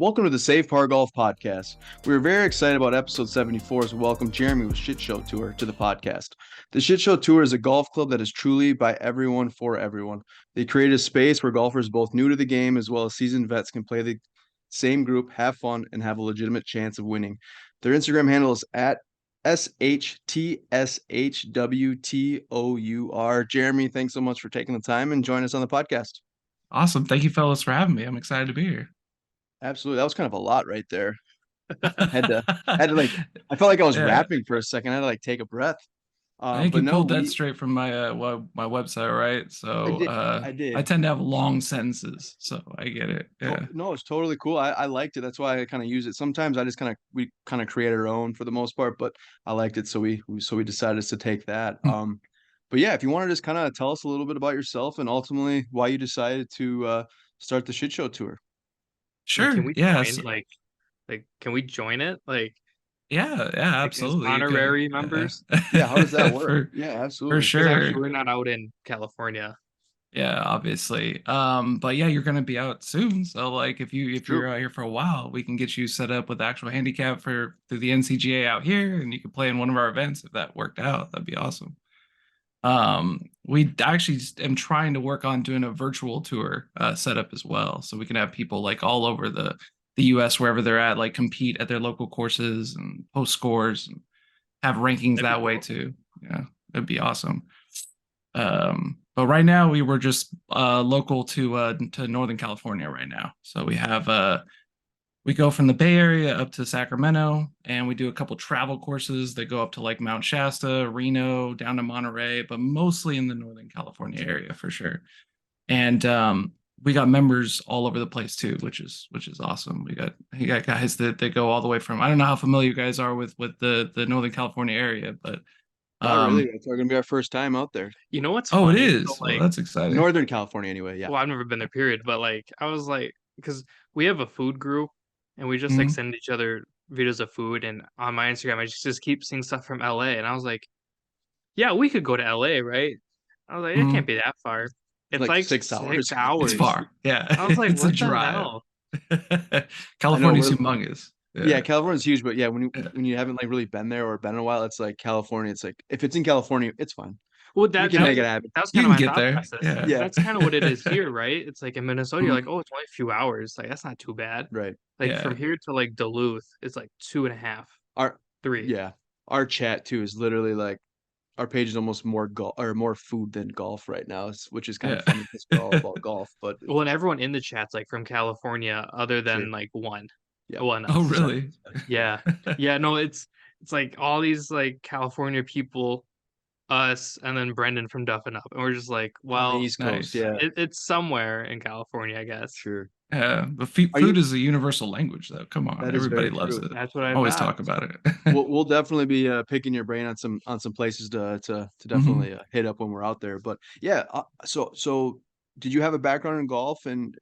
Welcome to the Save Par Golf Podcast. We are very excited about episode 74 as we welcome Jeremy with SHTSHW Tour to the podcast. The SHTSHW Tour is a golf club that is truly by everyone for everyone. They create a space where golfers both new to the game as well as seasoned vets can play the same group, have fun, and have a legitimate chance of winning. Their Instagram handle is at SHTSHW Jeremy, thanks so much for taking the time and joining us on the podcast. Awesome. Thank you, fellas, for having me. I'm excited to be here. Absolutely. That was kind of a lot right there. Had to like I felt like I was Yeah, rapping for a second. I had to like take a breath. I think But you no, pulled that straight from my website, right? I So did I I did. tend to have long sentences, so I get it. Yeah. No, it's totally cool. I liked it. That's why I kind of use it. Sometimes I just we kind of create our own for the most part, but I liked it, so we decided to take that. But yeah, if you want to just kind of tell us a little bit about yourself and ultimately why you decided to start the Shit Show tour. And can Sure. we Yes. join can we join it? Yeah, Like as absolutely. You can. honorary members? Yeah, how does that work? for Yeah, for absolutely. Because sure. obviously we're not out in California. Yeah, obviously. But yeah, you're gonna be out soon. So like It's if true. you're out here for a while, we can get you set up with actual handicap for through the NCGA out here, and you can play in one of our events if that worked out. That'd be awesome. We actually am trying to work on doing a virtual tour setup as well, so we can have people like all over the US wherever they're at, like compete at their local courses and post scores and have rankings That'd be that way cool. too. Yeah, that'd be awesome. But right now we were just local to Northern California right now. So we go from the Bay Area up to Sacramento, and we do a couple travel courses that go up to like Mount Shasta, Reno, down to Monterey, but mostly in the Northern California area for sure. And we got members all over the place too, which is awesome. We got guys that go all the way from, I don't know how familiar you guys are with the Northern California area, but Not really. um It's gonna be our first time out there. You know what's oh, it funny? So is. Well, that's exciting. Northern California anyway, yeah. well, I've never been there, period. But like, I was like, because we have a food group, and we just like Mhm. send each other videos of food. And on my Instagram, I just keep seeing stuff from LA, and I was like, yeah, we could go to LA, right? I was like, it can't Mhm. be that far. It's It's like like 6 hours. It's 6 hours. far. Yeah, I was like, it's a what the drive. hell? I know California's we're humongous. yeah, Yeah. California's huge, but yeah, when you Yeah. when you haven't like really been there or been in a while, it's like California. It's like if it's in California, it's fine. Well, We that can that make was it happen. that was You kind of can my get thought there. process. Yeah. Yeah, That's kind of what it is here, right? It's like in Minnesota, you're like, Mhm. oh, it's only a few hours. Like that's not too bad. right. Like from Yeah. here to like Duluth, it's like 2.5, Our 3. yeah, our chat too is literally like our page is almost more golf or more food than golf right now, which is kind of Yeah. funny because we're all about golf. But Well, and everyone in the chat's like from California, other sure, than like one. yeah, Well, no, Oh, sorry. really? Yeah, yeah. No, it's like all these like California people, us, and then Brendan from Duff and Up, and we're just like, on the well, East Coast, Nice. yeah, it's somewhere in California, I guess. sure. Yeah. But Are you? food is a universal language, though. Come on, That is everybody very loves true. it. That's what I Always thought. talk about it. We'll definitely be picking your brain on some places to hmm definitely hit up when we're out there. But yeah, so did you have a background in golf and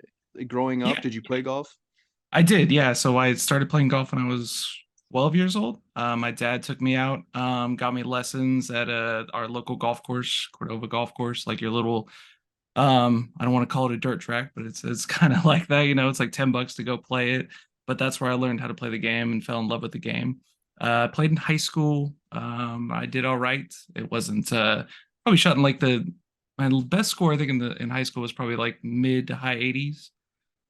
growing up? Yeah, Did you play golf? I did. Yeah. So I started playing golf when I was 12 years old. My dad took me out, got me lessons at our local golf course, Cordova Golf Course, like your little I don't want to call it a dirt track, but it's kind of like that, it's like $10 to go play it. But that's where I learned how to play the game and fell in love with the game. I played in high school. I did all right. It wasn't probably shot in like the my best score I think in high school was probably like mid to high 80s.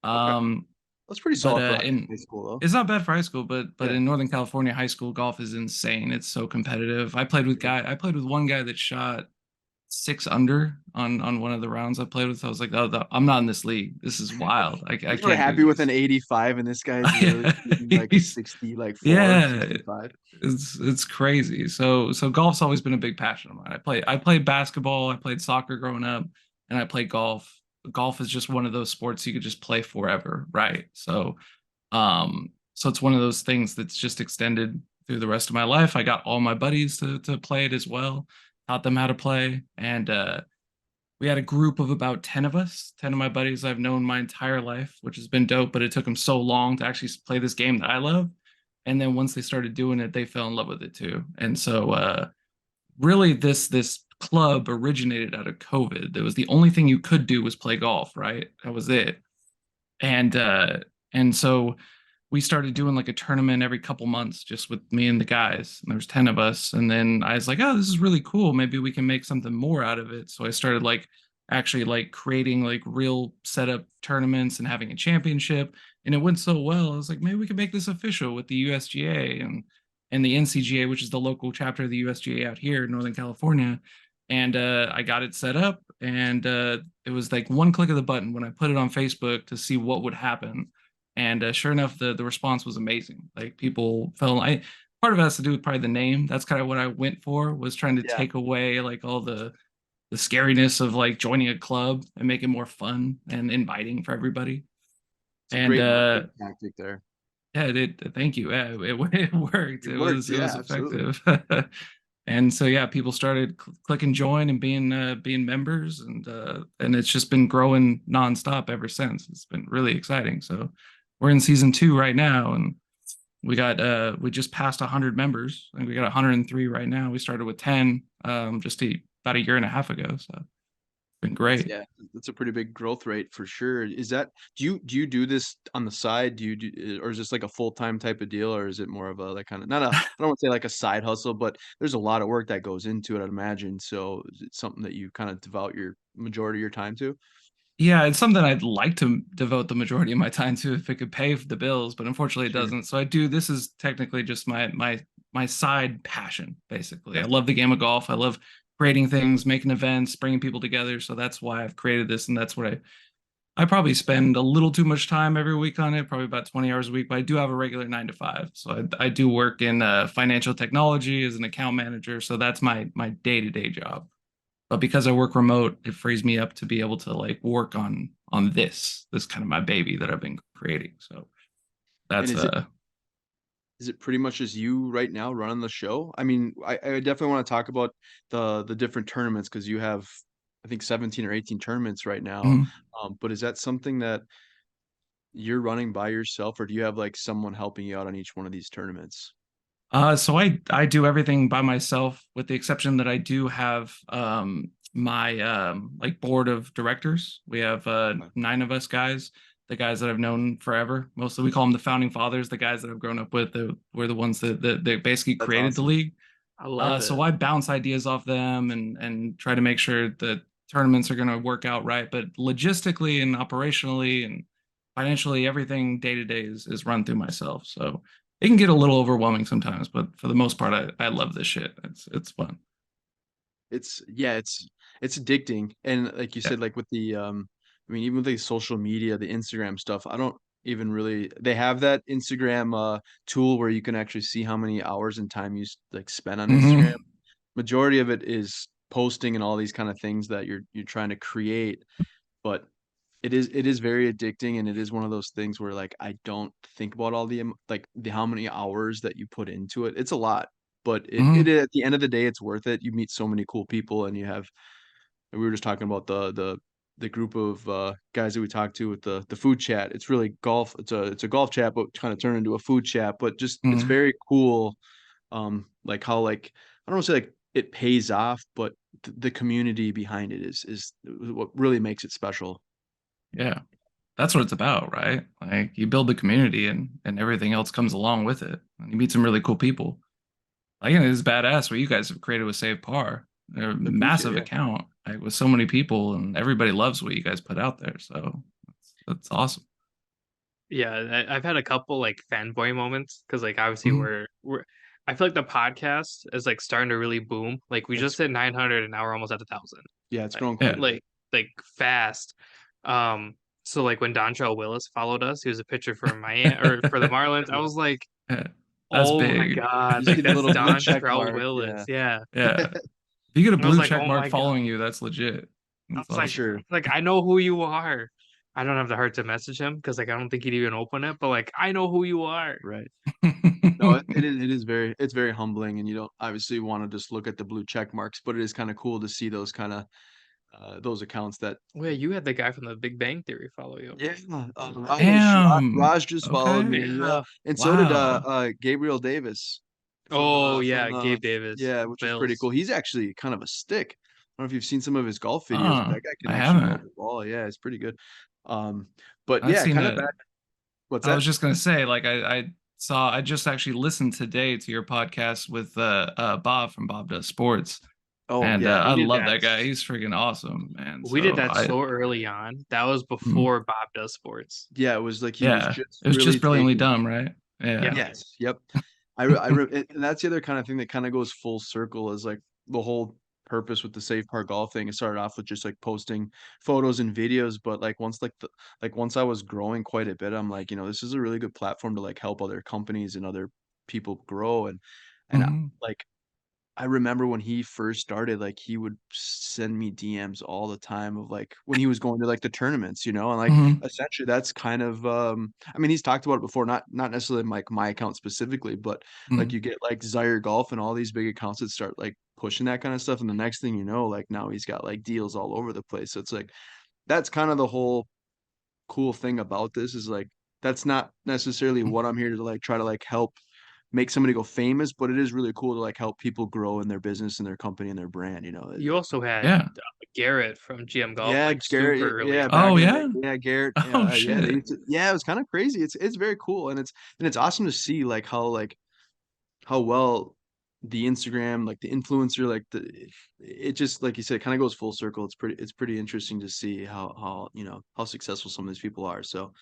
Okay, Um, that's pretty but solid for in high school though. it's not bad for high school, but Yeah, in Northern California, high school golf is insane. It's so competitive. sure. I played with one guy that shot 6 under on one of the rounds I played with. I was like, oh, I'm not in this league. This is wild. I You were can't do happy with this. an 85, and this guy's literally Yeah, shooting like a 60, like four, yeah, 65. it's crazy. So golf's always been a big passion of mine. I played basketball, I played soccer growing up, and I played golf. Golf is just one of those sports you could just play forever, right? So it's one of those things that's just extended through the rest of my life. I got all my buddies to play it as well, taught them how to play, and we had a group of about 10 of us, 10 of my buddies I've known my entire life, which has been dope, but it took them so long to actually play this game that I love. And then once they started doing it, they fell in love with it too. And so really this club originated out of COVID. That was the only thing you could do was play golf, right? That was it. And so we started doing like a tournament every couple months just with me and the guys. And there was 10 of us. And then I was like, oh, this is really cool. Maybe we can make something more out of it. So I started like actually like creating like real setup tournaments and having a championship. And it went so well. I was like, maybe we can make this official with the USGA and the NCGA, which is the local chapter of the USGA out here in Northern California. And I got it set up, and it was like one click of the button when I put it on Facebook to see what would happen. And sure enough, the response was amazing. Like people fell. I Part of it has to do with probably the name. That's kind of what I went for, was trying to Yeah, take away like all the scariness of like joining a club and make it more fun and inviting for everybody. it's a And great marketing tactic there. yeah, it did. Thank you. Yeah, it worked. It It worked. was Yeah, absolutely. effective. And so yeah, people started clicking join and being members, and it's just been growing nonstop ever since. It's been really exciting. So we're in season 2 right now, and we just passed 100 members, and we got 103 right now. We started with 10 about a year and a half ago. So it's been great. Yeah, that's a pretty big growth rate for sure. Is that do you do this on the side? Do you do or is this like a full-time type of deal, or is it more of a like kind of not a I don't want to say like a side hustle, but there's a lot of work that goes into it, I'd imagine. So is it something that you kind of devote your majority of your time to? Yeah, it's something I'd like to devote the majority of my time to if it could pay for the bills, but unfortunately it Sure. doesn't. So I do. This is technically just my side passion, basically. I Yeah. love the game of golf. I love creating things, making events, bringing people together. So that's why I've created this, and that's what I probably spend a little too much time every week on it, probably about 20 hours a week. But I do have a regular 9 to 5. So I do work in financial technology as an account manager. So that's my day-to-day job. But because I work remote, it frees me up to be able to like work on this kind of my baby that I've been creating. So And that's is it pretty much just you right now running the show? I mean, I definitely want to talk about the different tournaments because you have I think 17 or 18 tournaments right now. mhm. But is that something that you're running by yourself, or do you have like someone helping you out on each one of these tournaments? So I do everything by myself, with the exception that I do have my like board of directors. We have Okay. 9 of us guys, the guys that I've known forever. Mostly we call them the founding fathers, the guys that I've grown up with. We're the ones that basically That's created the awesome. league. I love So it. I bounce ideas off them and try to make sure that tournaments are going to work out right. But logistically and operationally and financially, everything day to day is run through myself. So it can get a little overwhelming sometimes, but for the most part, I love this shit. It's fun. It's yeah, it's addicting. And like you Yeah. said, like with the I mean, even with the social media, the Instagram stuff, I don't even really they have that Instagram tool where you can actually see how many hours and time you like spend on Instagram. Hmm. Majority of it is posting and all these kind of things that you're trying to create, but it is very addicting, and it is one of those things where like I don't think about all the like the how many hours that you put into it. It's a lot, but it Hmm. at the end of the day it's worth it. You meet so many cool people, and you have we were just talking about the group of guys that we talked to with the food chat. It's really golf. It's a golf chat, but kind of turned into a food chat. But just it's Hmm. very cool, like how like I don't want to say like it pays off, but the community behind it is what really makes it special. Yeah. That's what it's about, right? Like you build the community and everything else comes along with it. And you meet some really cool people. Like, and it's badass what you guys have created with Save Par. They're a I appreciate massive it. account, like with so many people, and everybody loves what you guys put out there. So that's awesome. Yeah, I've had a couple like fanboy moments because like obviously Mhm. we're I feel like the podcast is like starting to really boom. Like we just It's hit 900 and now we're almost at 1,000. yeah, it's Like grown quite Yeah. a bit. like fast. So like when Dontrell Willis followed us, he was a pitcher for Miami or for the Marlins. I Yeah. was like, Yeah. That's oh my big. God, You like see the that's little blue check Dontrell mark, Willis. yeah. Yeah. Yeah. If you get a I was blue like, check oh mark my God. following you, that's legit. I That's was For like, awesome. sure. I know who you are. I don't have the heart to message him because like I don't think he'd even open it, but like I know who you are. Right. No, it is very it's very humbling, and you don't obviously wanna just look at the blue check marks, but it is kinda cool to see those kinda, those accounts that Well, yeah, you had the guy from The Big Bang Theory follow you. yeah, Damn. Raj just followed Okay. me, yeah, Yeah. and so did, Wow. Gabriel Davis Oh from, yeah, Gabe Davis, yeah, which is pretty Bills. cool. He's actually kind of a stick. I don't know if you've seen some of his golf videos, but that guy can I actually mow haven't. the ball, yeah, it's pretty good. Um, but I've yeah, seen kinda it. back What's I was that? just gonna say, like I just actually listened today to your podcast with Bob from Bob Does Sports, Oh and yeah. I We did love that. that guy. He's freaking awesome, man. We did So that I so early on. That was mhm. before Bob Does Sports. Yeah, it was like he was Yeah, just it was really just brilliantly taking. dumb, right? Yep. Yeah. Yes. Yep. And that's the other kind of thing that kind of goes full circle is like the whole purpose with the Safe Park Golf thing. It started off with just like posting photos and videos, but like once I was growing quite a bit, I'm like, this is a really good platform to like help other companies and other people grow and Hmm. like I remember when he first started, like, he would send me DMs all the time of, like, when he was going to, like, the tournaments, and, like, Hmm. essentially, that's kind of, I mean, he's talked about it before, not necessarily, like, my account specifically, but, like, Hmm. you get, like, Zaire Golf and all these big accounts that start, like, pushing that kinda stuff, and the next thing you know, like, now he's got, like, deals all over the place, so it's like, that's kind of the whole cool thing about this is, like, that's not necessarily what I'm here to, like, try to, like, help make somebody go famous, but it is really cool to, like, help people grow in their business and their company and their brand, You also had Yeah. Garrett from GM Golf Yeah, like super Garrett, early yeah, on. back Oh in the day. yeah. Yeah, Garrett, Oh yeah, they shit. used to yeah, it was kinda crazy. It's very cool, and it's awesome to see, how well the Instagram, like, the influencer, like, it just, like you said, kinda goes full circle. It's pretty interesting to see how successful some of these people are, so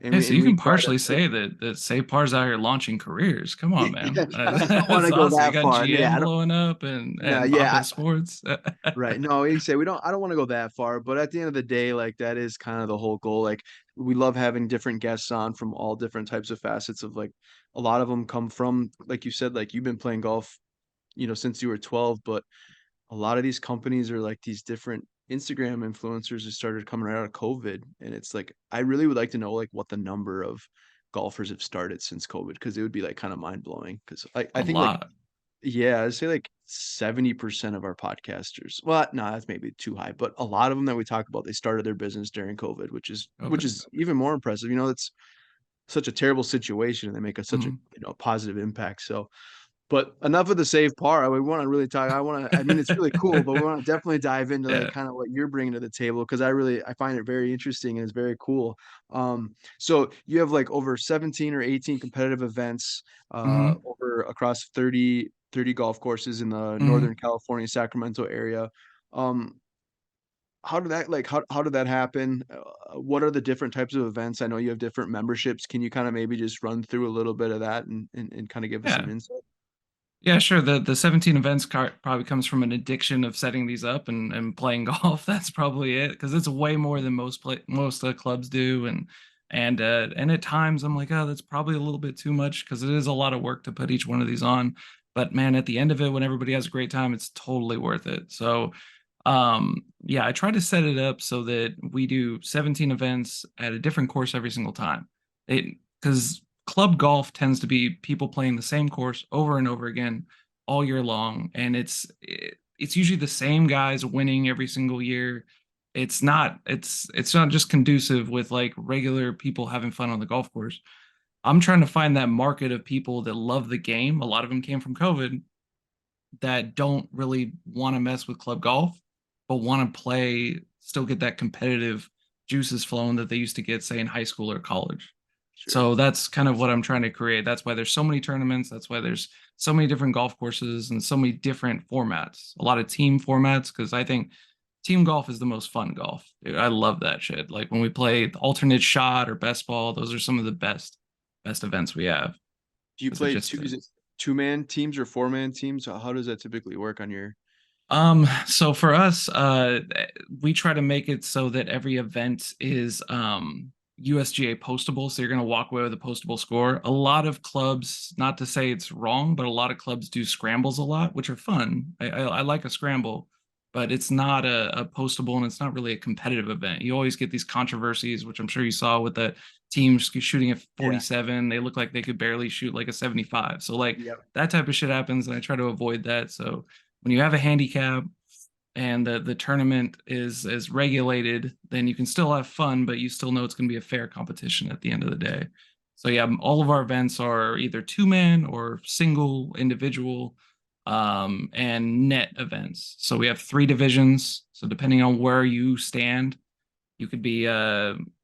and Yeah, we so and you we can try partially to say that Sapar's out here launching careers. Come on, man. I don't That's wanna go awesome. You that got far. Yeah, GM I don't blowing up and no, Bob yeah, does sports. right. No, you say I don't want to go that far, but at the end of the day, like that is kind of the whole goal. Like we love having different guests on from all different types of facets of like a lot of them come from like you said, like you've been playing golf, since you were 12, but a lot of these companies are like these different Instagram influencers that started coming right out of COVID. And it's like I really would like to know like what the number of golfers have started since COVID because it would be like kind of mind blowing. Because I A think like lot. yeah, I'd say like 70% of our podcasters. Well, no, that's maybe too high, but a lot of them that we talk about, they started their business during COVID, which COVID. is even more impressive. It's such a terrible situation and they make a such a, Mhm. positive impact. So but enough of the save par. We want to really talk. I mean, it's really cool, but we want to definitely dive into like Yeah. kind of what you're bringing to the table because I find it very interesting and it's very cool. So you have like over 17 or 18 competitive events Hmm. over across 30 golf courses in the Hmm. Northern California, Sacramento area. Um, how did that happen? What are the different types of events? I know you have different memberships. Can you kind of maybe just run through a little bit of that and kind of give us some Yeah. insight? Yeah, sure. The 17 events probably comes from an addiction of setting these up and playing golf. That's probably it because it's way more than most clubs do. And at times I'm like, oh, that's probably a little bit too much because it is a lot of work to put each one of these on. But man, at the end of it, when everybody has a great time, it's totally worth it. So yeah, I try to set it up so that we do 17 events at a different course every single time. It because club golf tends to be people playing the same course over and over again all year long, and it's usually the same guys winning every single year. It's not just conducive with like regular people having fun on the golf course. I'm trying to find that market of people that love the game. A lot of them came from COVID that don't really want to mess with club golf, but want to play, still get that competitive juices flowing that they used to get, say, in high school or college. Sure. So that's kind of what I'm trying to create. That's why there's so many tournaments. That's why there's so many different golf courses and so many different formats. A lot of team formats because I think team golf is the most fun golf. Dude, I love that shit. Like when we play the alternate shot or best ball, those are some of the best events we have Do you because it play just two is it two-man teams or four-man teams? How does that typically work on your So for us, we try to make it so that every event is USGA postable. So you're going to walk away with a postable score. A lot of clubs, not to say it's wrong, but a lot of clubs do scrambles a lot, which are fun. I like a scramble, but it's not a postable and it's not really a competitive event. You always get these controversies, which I'm sure you saw with the teams shooting at Yeah. 47. They look like they could barely shoot like a 75. So like Yep. that type of shit happens, and I try to avoid that. So when you have a handicap and the tournament is regulated, then you can still have fun, but you still know it's going to be a fair competition at the end of the day. So yeah, all of our events are either two man or single individual and net events. So we have three divisions. So depending on where you stand, you could be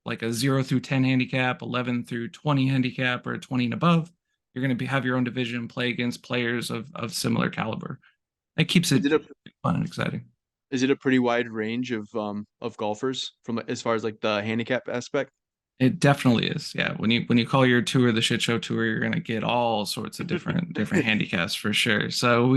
like a 0 through 10 handicap, 11 through 20 handicap, or 20 and above, you're going to have your own division, play against players of similar caliber. It keeps Is it it a fun and exciting. is it a pretty wide range of golfers from as far as like the handicap aspect? It definitely is. Yeah. When you call your tour the Shit Show Tour, you're gonna get all sorts of different handicaps for sure. So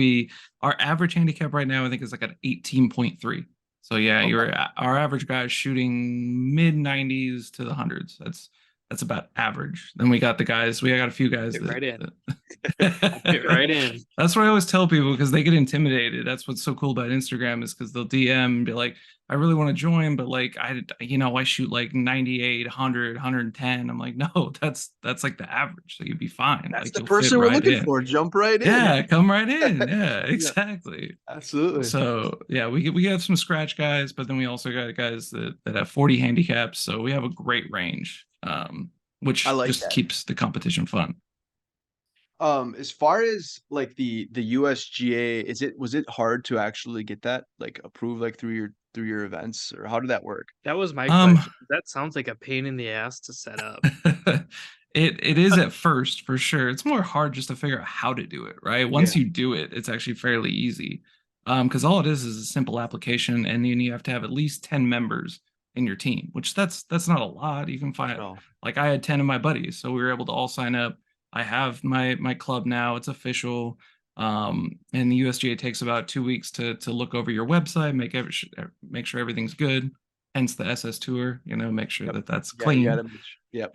our average handicap right now, I think, is like an 18.3. So yeah, Okay. our average guy is shooting mid 90s to the hundreds. That's about average. Then we got a few guys Fit right in. Fit that right in. That's what I always tell people because they get intimidated. That's what's so cool about Instagram is because they'll DM and be like, I really want to join, but like I shoot like 98, 100, 110. I'm like, no, that's like the average. So you'd be fine. That's Like the you'll fit person we're right looking in. for. Jump right in. Yeah, come right in. Yeah, Yeah, exactly. absolutely. So yeah, we have some scratch guys, but then we also got guys that have 40 handicaps. So we have a great range, I which like just that. keeps the competition fun. As far as like the USGA, was it hard to actually get that like approved like through your events, or how did that work? That was my Um, question. That sounds like a pain in the ass to set up. it is at first for sure. It's more hard just to figure out how to do it, right? Once Yeah. you do it, it's actually fairly easy. Because all it is a simple application, and then you have to have at least 10 members in your team, which that's not a lot. You can find No. like I had 10 of my buddies, so we were able to all sign up. I have my club now, it's official. And the USGA takes about 2 weeks to look over your website, make sure everything's good. Hence the SS tour, make sure Yep. that that's Yeah, you clean. gotta yep.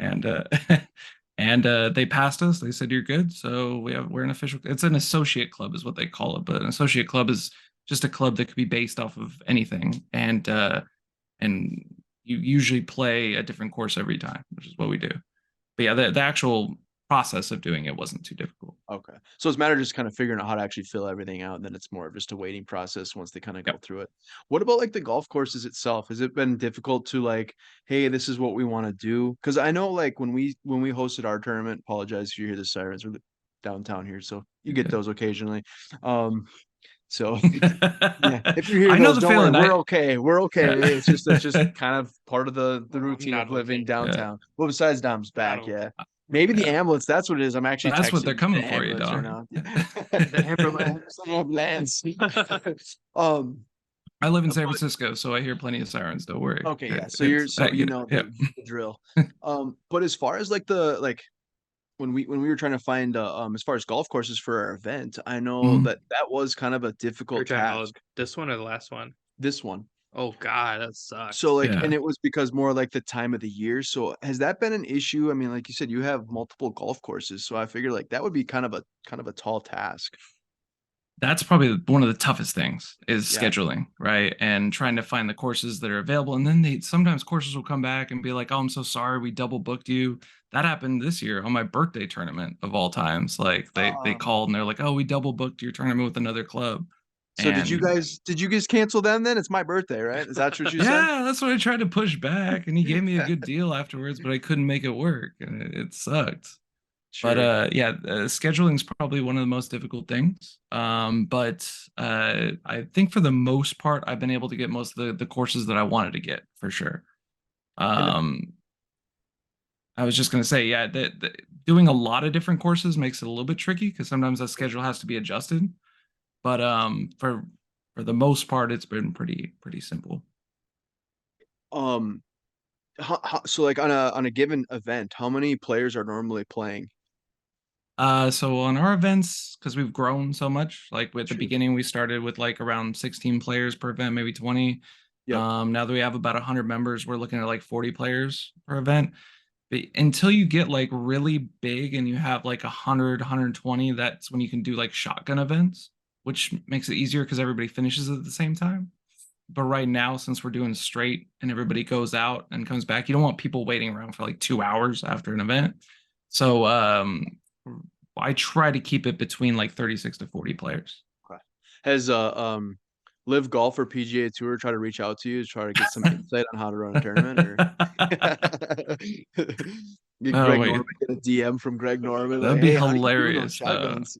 And they passed us. They said you're good. So we're an official. It's an associate club is what they call it, but an associate club is just a club that could be based off of anything. And you usually play a different course every time, which is what we do. But yeah, the actual process of doing it wasn't too difficult. Okay. So it's a matter of just kind of figuring out how to actually fill everything out, and then it's more of just a waiting process once they kind of go Yep. through it. What about like the golf courses itself? Has it been difficult to like, hey, this is what we want to do? Because I know like when we hosted our tournament, apologize if you hear the sirens, we're downtown here, so you get Okay. those occasionally. So yeah, if you hear I know those, the don't worry, feeling. we're okay. We're okay. It's just Yeah. kind of part of the I'm routine not of living okay. Yeah. downtown. Well, besides Dom's Not back, yeah. okay. Maybe the Yeah. ambulance, that's what it is. I'm actually That's what they're texting the coming for you, ambulance right dog. now. The ambulance. Ambulance. Um, I live in San but Francisco, so I hear plenty of sirens. Don't worry. okay, yeah. So It's so you you know, know yeah. the drill. But as far as like when we were trying to find as far as golf courses for our event, I know Mhm. that was kind of a You're difficult talking about task. this one or the last one? This one. Oh God, that So sucks. like, and Yeah. it was because more like the time of the year. So has that been an issue? I mean, like you said, you have multiple golf courses, so I figured like that would be kind of a tall task. That's probably one of the toughest things is Yeah. scheduling, right? And trying to find the courses that are available. And then sometimes courses will come back and be like, "Oh, I'm so sorry, we double booked you." That happened this year on my birthday tournament of all times. Like they Um, called and they're like, "Oh, we double booked your tournament with another club." so And did you guys cancel them then? It's my birthday, right? Is that what you said? yeah, that's what I tried to push back, and he gave me a good deal afterwards, but I couldn't make it work, and it sucked. But Sure. yeah, scheduling is probably one of the most difficult things. But I think for the most part, I've been able to get most of the courses that I wanted to get for sure. And Um, I was just gonna say, yeah, doing a lot of different courses makes it a little bit tricky because sometimes that schedule has to be adjusted. But for the most part, it's been pretty simple. um, so like on a given event, how many players are normally playing? So on our events, because we've grown so much, like with the Sure. beginning, we started with like around 16 players per event, maybe 20. Yep. Now that we have about 100 members, we're looking at like 40 players per event. But until you get like really big and you have like 100, 120, that's when you can do like shotgun events, which makes it easier because everybody finishes at the same time. But right now, since we're doing straight and everybody goes out and comes back, you don't want people waiting around for like 2 hours after an event. So I try to keep it between like 36 to 40 players. Okay. Has Live Golf or PGA Tour try to reach out to you to try to get some insight on how to run a tournament, or get Oh Greg wait, Norman, get a DM from Greg Norman that'd like, be hey, how do you do those hilarious though. shotguns?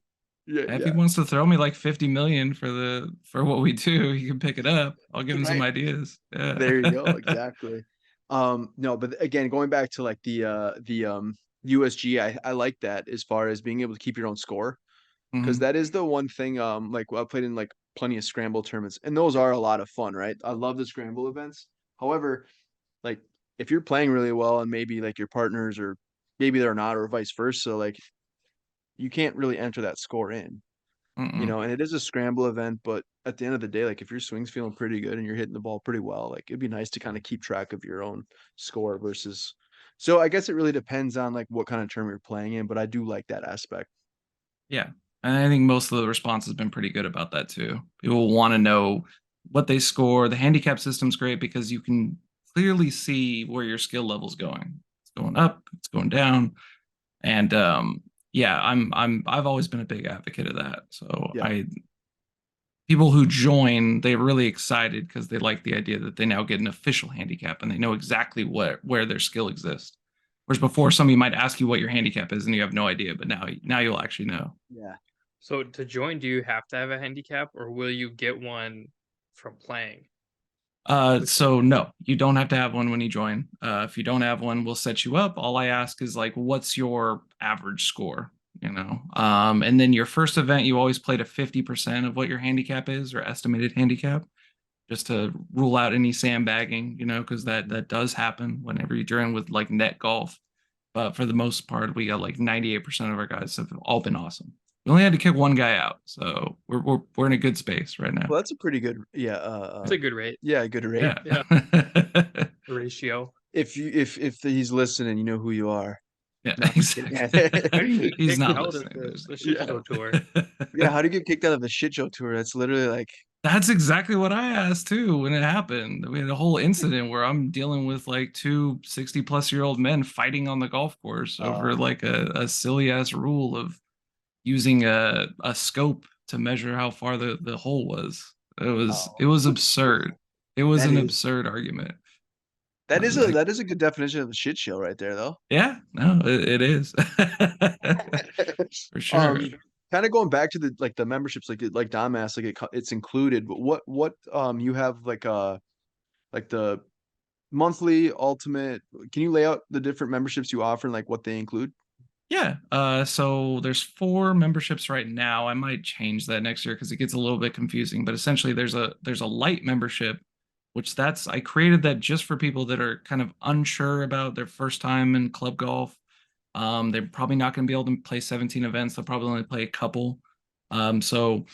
Yeah, If he yeah. wants to throw me like 50 million for what we do, he can pick it up. I'll give him some Right. ideas. Yeah. There you go. Exactly. No, but again, going back to like the USG, I like that as far as being able to keep your own score, because Mhm. that is the one thing. Like I played in like plenty of scramble tournaments, and those are a lot of fun, right? I love the scramble events. However, like if you're playing really well and maybe like your partners or maybe they're not, or vice versa, like you can't really enter that score in, you Mm-mm. know, and it is a scramble event, but at the end of the day, like if your swing's feeling pretty good and you're hitting the ball pretty well, like it'd be nice to kind of keep track of your own score versus. So I guess it really depends on like what kind of term you're playing in, but I do like that aspect. Yeah. And I think most of the response has been pretty good about that too. People want to know what they score. The handicap system's great because you can clearly see where your skill level's going. It's going up, it's going down. And yeah, I've always been a big advocate of that. So Yeah. I people who join, they're really excited because they like the idea that they now get an official handicap and they know exactly where their skill exists. Whereas before, somebody might ask you what your handicap is and you have no idea, but now you'll actually know. Yeah. So to join, do you have to have a handicap, or will you get one from playing? So no, you don't have to have one when you join. If you don't have one, we'll set you up. All I ask is like, what's your average score? And then your first event, you always play to 50% of what your handicap is or estimated handicap, just to rule out any sandbagging, because that does happen whenever you're in with like net golf. But for the most part, we got like 98% of our guys have all been awesome. We only had to kick one guy out, so we're in a good space right now. Well, that's a pretty good, yeah, It's a good rate. yeah, good rate. Yeah. Yeah, ratio. If he's listening, you know who you are. Yeah, No, I'm just kidding. exactly. How do you get He's kicked not out of listening. There's the shit Yeah. show tour? Yeah, how do you get kicked out of the shit show tour? That's literally like, That's exactly what I asked too when it happened. We had a whole incident where I'm dealing with like two 60-plus-year-old men fighting on the golf course over like a silly ass rule of using a scope to measure how far the hole was. It oh, was absurd. It was that an is absurd argument. I that was is a like, that is a good definition of a shit show right there, though. yeah, no, it is. For sure. Um, kind of going back to the memberships, like Dom asked, like it's included, but what you have like the monthly ultimate. Can you lay out the different memberships you offer and like what they include? Yeah. So there's 4 memberships right now. I might change that next year because it gets a little bit confusing. But essentially, there's a light membership, which that's I created that just for people that are kind of unsure about their first time in club golf. They're probably not going to be able to play 17 events. They'll probably only play a couple. So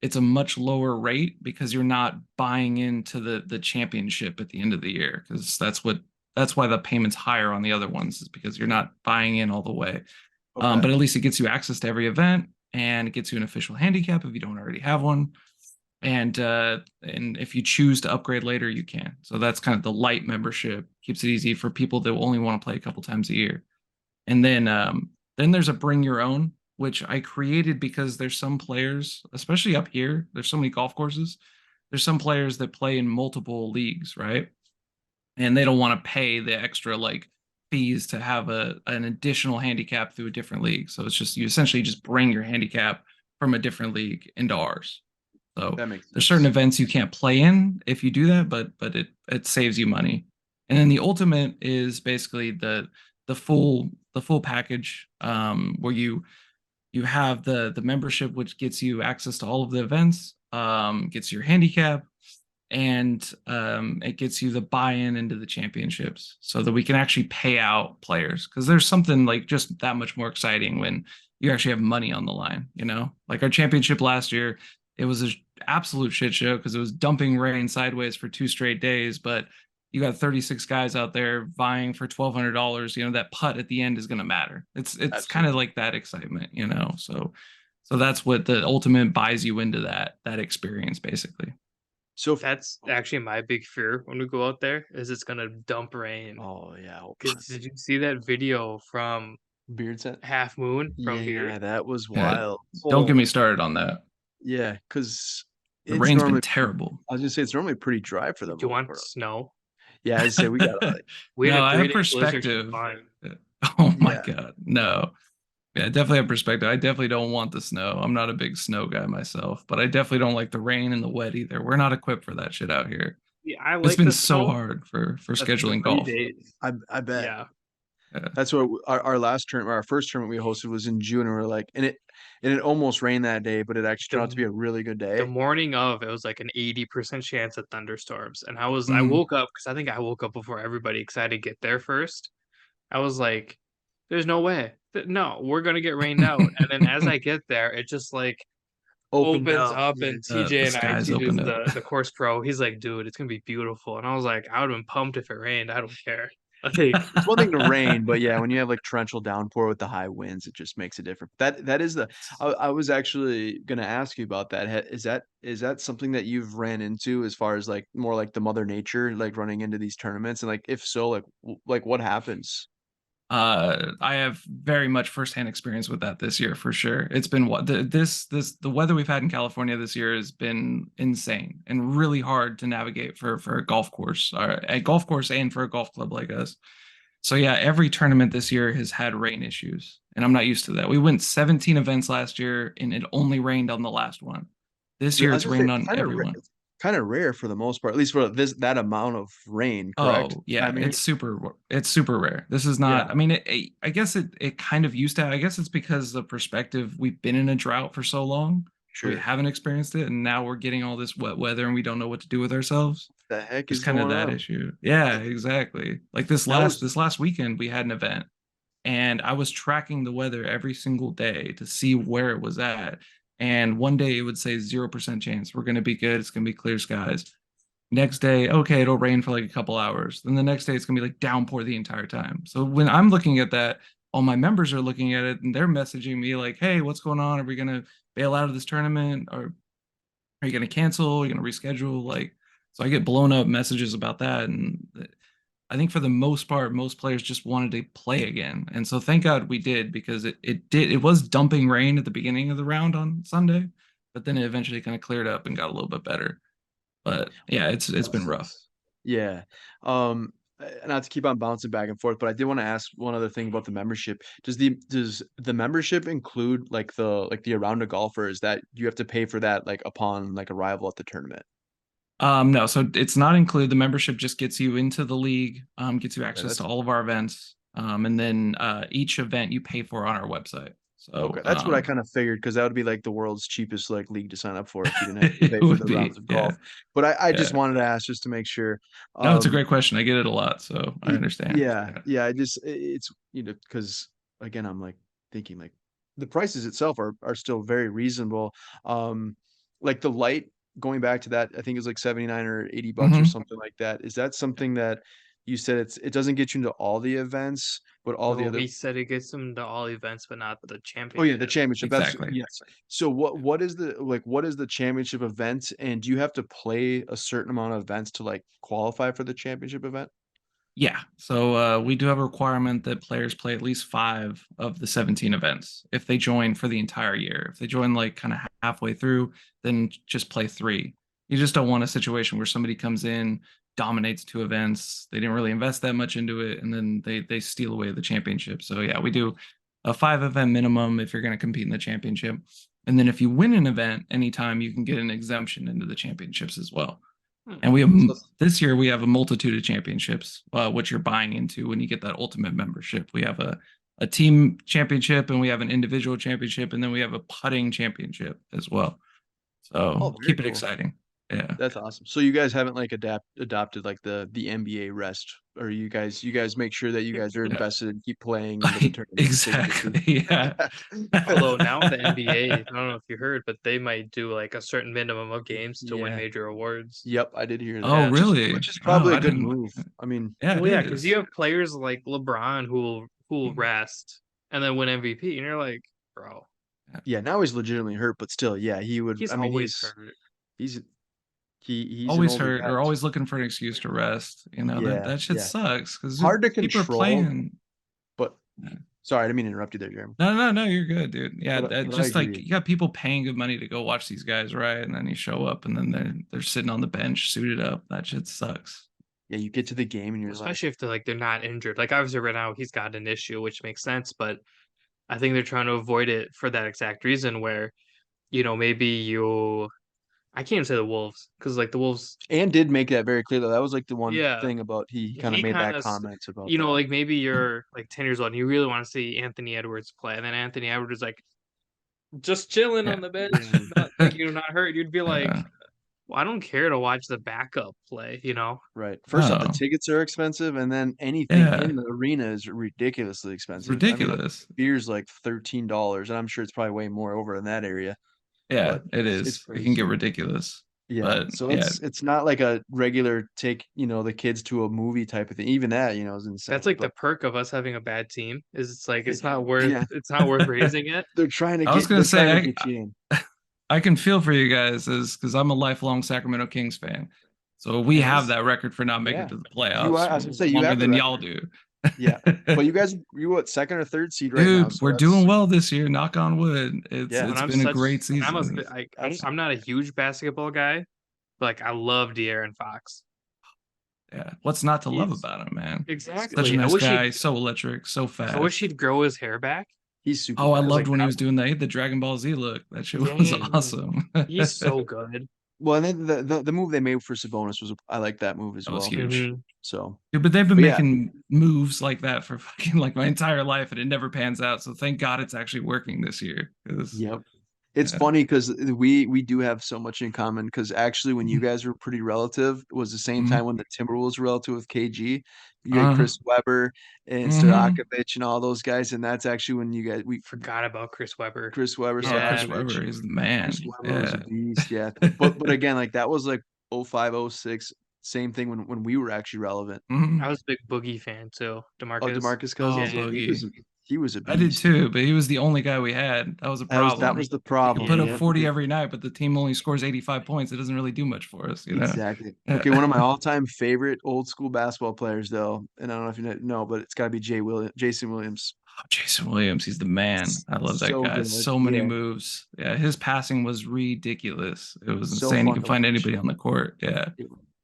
it's a much lower rate because you're not buying into the championship at the end of the year because that's why the payment's higher on the other ones is because you're not buying in all the way. Okay. But at least it gets you access to every event and it gets you an official handicap if you don't already have one. And if you choose to upgrade later, you can. So that's kind of the light membership. Keeps it easy for people that only want to play a couple times a year. And then there's a bring your own, which I created because there's some players, especially up here, there's so many golf courses. There's some players that play in multiple leagues, right? And they don't want to pay the extra like fees to have an additional handicap through a different league. So it's just you essentially just bring your handicap from a different league into ours. So That makes there's certain sense. events you can't play in if you do that, but it saves you money. And then the ultimate is basically the full package where you have the membership which gets you access to all of the events, gets your handicap, and it gets you the buy-in into the championships so that we can actually pay out players because there's something like just that much more exciting when you actually have money on the line, like our championship last year. It was an absolute shit show because it was dumping rain sideways for 2 straight days, but you got 36 guys out there vying for $1,200. That putt at the end is going to matter. It's kind of Absolutely. like that excitement. So that's what the ultimate buys you into that experience basically. So, That's actually my big fear when we go out there is it's gonna dump rain. oh yeah, 'Cause did you see that video from beard set. Half Moon from Beard? Yeah, that was Yeah, wild. don't get Oh, me started on that. Yeah, because The it's rain's been normally. terrible. I was gonna say it's normally pretty dry for do the you most want part. snow? Yeah, I say we got We had No, a I have 3-day blizzard in perspective. Vine. Oh my yeah. God. No. Yeah, I definitely have perspective. I definitely don't want the snow. I'm not a big snow guy myself, but I definitely don't like the rain and the wet either. We're not equipped for that shit out here. Yeah, I It's like been the so snow, hard for but the scheduling rainy golf. days, I bet. yeah. Yeah. That's what our last tournament, our first tournament we hosted was in June, and we're like, and it almost rained that day, but it actually turned out to be The a really good the day. morning of, it was like an 80% chance of thunderstorms, and I Mhm. woke up because I think I woke up before everybody because I had to get there first. I was like, "There's no way. No, we're gonna get rained out." And then as I get there, it just like Opened opens up. up, Yeah, and The TJ and I, skies TJ's opened up. the course pro. He's like, "Dude, it's gonna be beautiful." And I was like, I would have been pumped if it rained. I don't care. Like, it's one thing to rain, but yeah, when you have like torrential downpour with the high winds, it just makes a difference. That is the I was actually gonna ask you about that. Is that something that you've ran into as far as like more like the mother nature, like running into these tournaments? And like if so, like like what happens? I have very much firsthand experience with that this year for sure. It's been what the weather we've had in California this year has been insane and really hard to navigate for a golf course, or a golf course and for a golf club like us. So yeah, every tournament this year has had rain issues, and I'm not used to that. We went 17 events last year, and it only rained on the last one. This year, I was it's gonna say rained on everyone. it's kind of rare for the most part, at least for that amount of rain, correct? Oh I yeah, mean, it's super rare. This is not. yeah, I mean, I guess it kind of used to. I guess it's because the perspective we've been in a drought for so long, so we sure. haven't experienced it, and now we're getting all this wet weather, and we don't know what to do with ourselves. The heck It's is kind of going that on? issue. Yeah, exactly. Like That was this last weekend, we had an event, and I was tracking the weather every single day to see where it was at. And one day it would say 0% chance we're going to be good. It's going to be clear skies. Next day, okay, it'll rain for like a couple hours. Then the next day, it's gonna be like downpour the entire time. So when I'm looking at that, all my members are looking at it and they're messaging me like, "Hey, what's going on? Are we gonna bail out of this tournament? Or are you gonna cancel? Are you gonna reschedule?" Like, so I get blown up messages about that, and I think for the most part, most players just wanted to play again. And so thank God we did, because it was dumping rain at the beginning of the round on Sunday, but then it eventually kind of cleared up and got a little bit better. But yeah, it's been rough. that's yeah. Um, Not to keep on bouncing back and forth, but I did want to ask one other thing about the membership. Does the membership include like the around a golfer? Is that you have to pay for that like upon like arrival at the tournament? No, so it's not included. The membership just gets you into the league, gets you Okay, access to that's all of our events, and then each event you pay for on our website. So okay. That's what I kind of figured because that would be like the world's cheapest like league to sign up for if you didn't have to it pay for would the rounds be, of yeah, golf. But I just yeah. wanted to ask just to make sure. No, it's a Um, great question. I get it a lot, so I understand. Yeah, Yeah. yeah. I just it's because again I'm like thinking like the prices itself are still very reasonable. Um, like the light going back to that, I think it was like 79 or 80 bucks or Hmm. something like that. Is that something that you said it doesn't get you into all the events, but all the no, other he said it gets them to all events, but not the oh yeah, the championship. championship. That's Exactly. yes. So what is the like what is the championship event and do you have to play a certain amount of events to like qualify for the championship event? Yeah. So we do have a requirement that players play at least 5 of the 17 events if they join for the entire year. If they join like kind of halfway through, then just play 3. You just don't want a situation where somebody comes in, dominates 2 events. They didn't really invest that much into it, and then they steal away the championship. So yeah, we do a 5 event minimum if you're going to compete in the championship. And then if you win an event anytime, you can get an exemption into the championships as well. Hmm. And we have So this year we have a multitude of championships, which you're buying into when you get that ultimate membership. We have a team championship, and we have an individual championship, and then we have a putting championship as well. oh, So very keep it cool. exciting. Yeah. That's awesome. So you guys haven't like adopted like the NBA rest, or you guys make sure that you guys are Yeah. invested and keep playing into the tournaments basically. Exactly. Yeah. Although now the NBA, I don't know if you heard, but they might do like a certain minimum of games to win Yeah. major awards. Yep, I did hear that. Oh, Yeah. really? Which is Oh, probably a I good didn't. move. I mean, Yeah, it Well, yeah, because you is. have players like LeBron who will rest and then win MVP, and you're like, bro, yeah, now he's legitimately hurt, but still, yeah, he would he's I mean always hurt. he's he's an Always older hurt guy. or always looking for an excuse to rest. You know, Yeah, that shit yeah. sucks because Hard to people are control, playing. but sorry, I didn't mean to interrupt you there, Jeremy. No, no, no, you're good, dude. Yeah, that But I just like agree. you got people paying good money to go watch these guys, right? And then you show up and then they're sitting on the bench suited up. That shit sucks. Yeah, you get to the game and Well, you're like, especially if they're not injured. Like obviously right now he's got an issue, which makes sense, but I think they're trying to avoid it for that exact reason where, maybe you I can't even say the Wolves because like the Wolves, And did make that very clear though. That was like the one yeah, thing about he kind of he made kind that of, comment about you know, that. like maybe you're like 10 years old and you really want to see Anthony Edwards play, and then Anthony Edwards is like just chilling Yeah. on the bench, Yeah. not like not hurt. You'd be like, Yeah. well, I don't care to watch the backup play, you know. Right. First off, the No. tickets are expensive, and then anything Yeah. in the arena is ridiculously It's expensive. I mean, ridiculous. beer's like $13, and I'm sure it's probably way more over in that area. Yeah, But it it's is. It can get crazy. ridiculous. Yeah. But So yeah, it's not like a regular take, the kids to a movie type of thing. Even that, is insane. That's like the But perk of us having a bad team is it's like it's yeah, not worth raising it. I was gonna they're trying to say get you in. I can feel for you guys is because I'm a lifelong Sacramento Kings fan. So we And have this, that record for not making yeah, it to the you are. playoffs I was gonna say you longer have the than y'all record. do. Yeah, but you what, second or third seed right now? Dude, So we're doing that's well this year. Knock on wood. yeah, And It's been a great season. that's I'm not a huge basketball guy, but like I love De'Aaron Fox. Yeah. What's not to love He's about him, man? Such a exactly. nice guy, so electric, so I wish fast. he'd grow his hair back he's super Oh, I fast. because loved like when he that, was doing the Dragon Ball Z look. That shit was dang, awesome. he's so good. Well, and then the move they made for Sabonis was I like that move as That was well. huge. Hmm. So, Dude, but they've been but yeah, making moves like that for fucking like my entire life, and it never pans out. So thank God it's actually working this year. 'Cause, yep. It's yeah. funny because we do have so much in common. Because actually, when you guys were pretty relative, it was the same Mhm. time when the Timberwolves were relative with KG. You had Uh, Chris Webber and mhm. Stojakovic and all those guys, and that's actually when we Forgot about Chris Webber. Chris Webber, Oh, Yeah, Chris Stojakovic. Webber is the Chris man. Webber was a Yeah. beast. Yeah, but again, like that was like 05, 06, same thing when we were actually relevant. I Mhm. was a big Boogie fan too. Oh, DeMarcus. DeMarcus Oh, Cousins, yeah, Yeah, Boogie. he was a I did beast. too, but he was the only guy we had. That was a That problem. was the He can put problem. up Yeah, 40 every night, but the team only scores 85 points. It doesn't really do much for us, you know? exactly. Yeah. Okay, one of my all-time favorite old school basketball players, though, and I don't know if you know, but it's got to be Jason Williams. Oh, Jason Williams, he's the man. I love that So guy. good. So many Yeah, moves. Yeah, his passing was ridiculous. It was so insane. He fun could to find watch. anybody on the court. Yeah.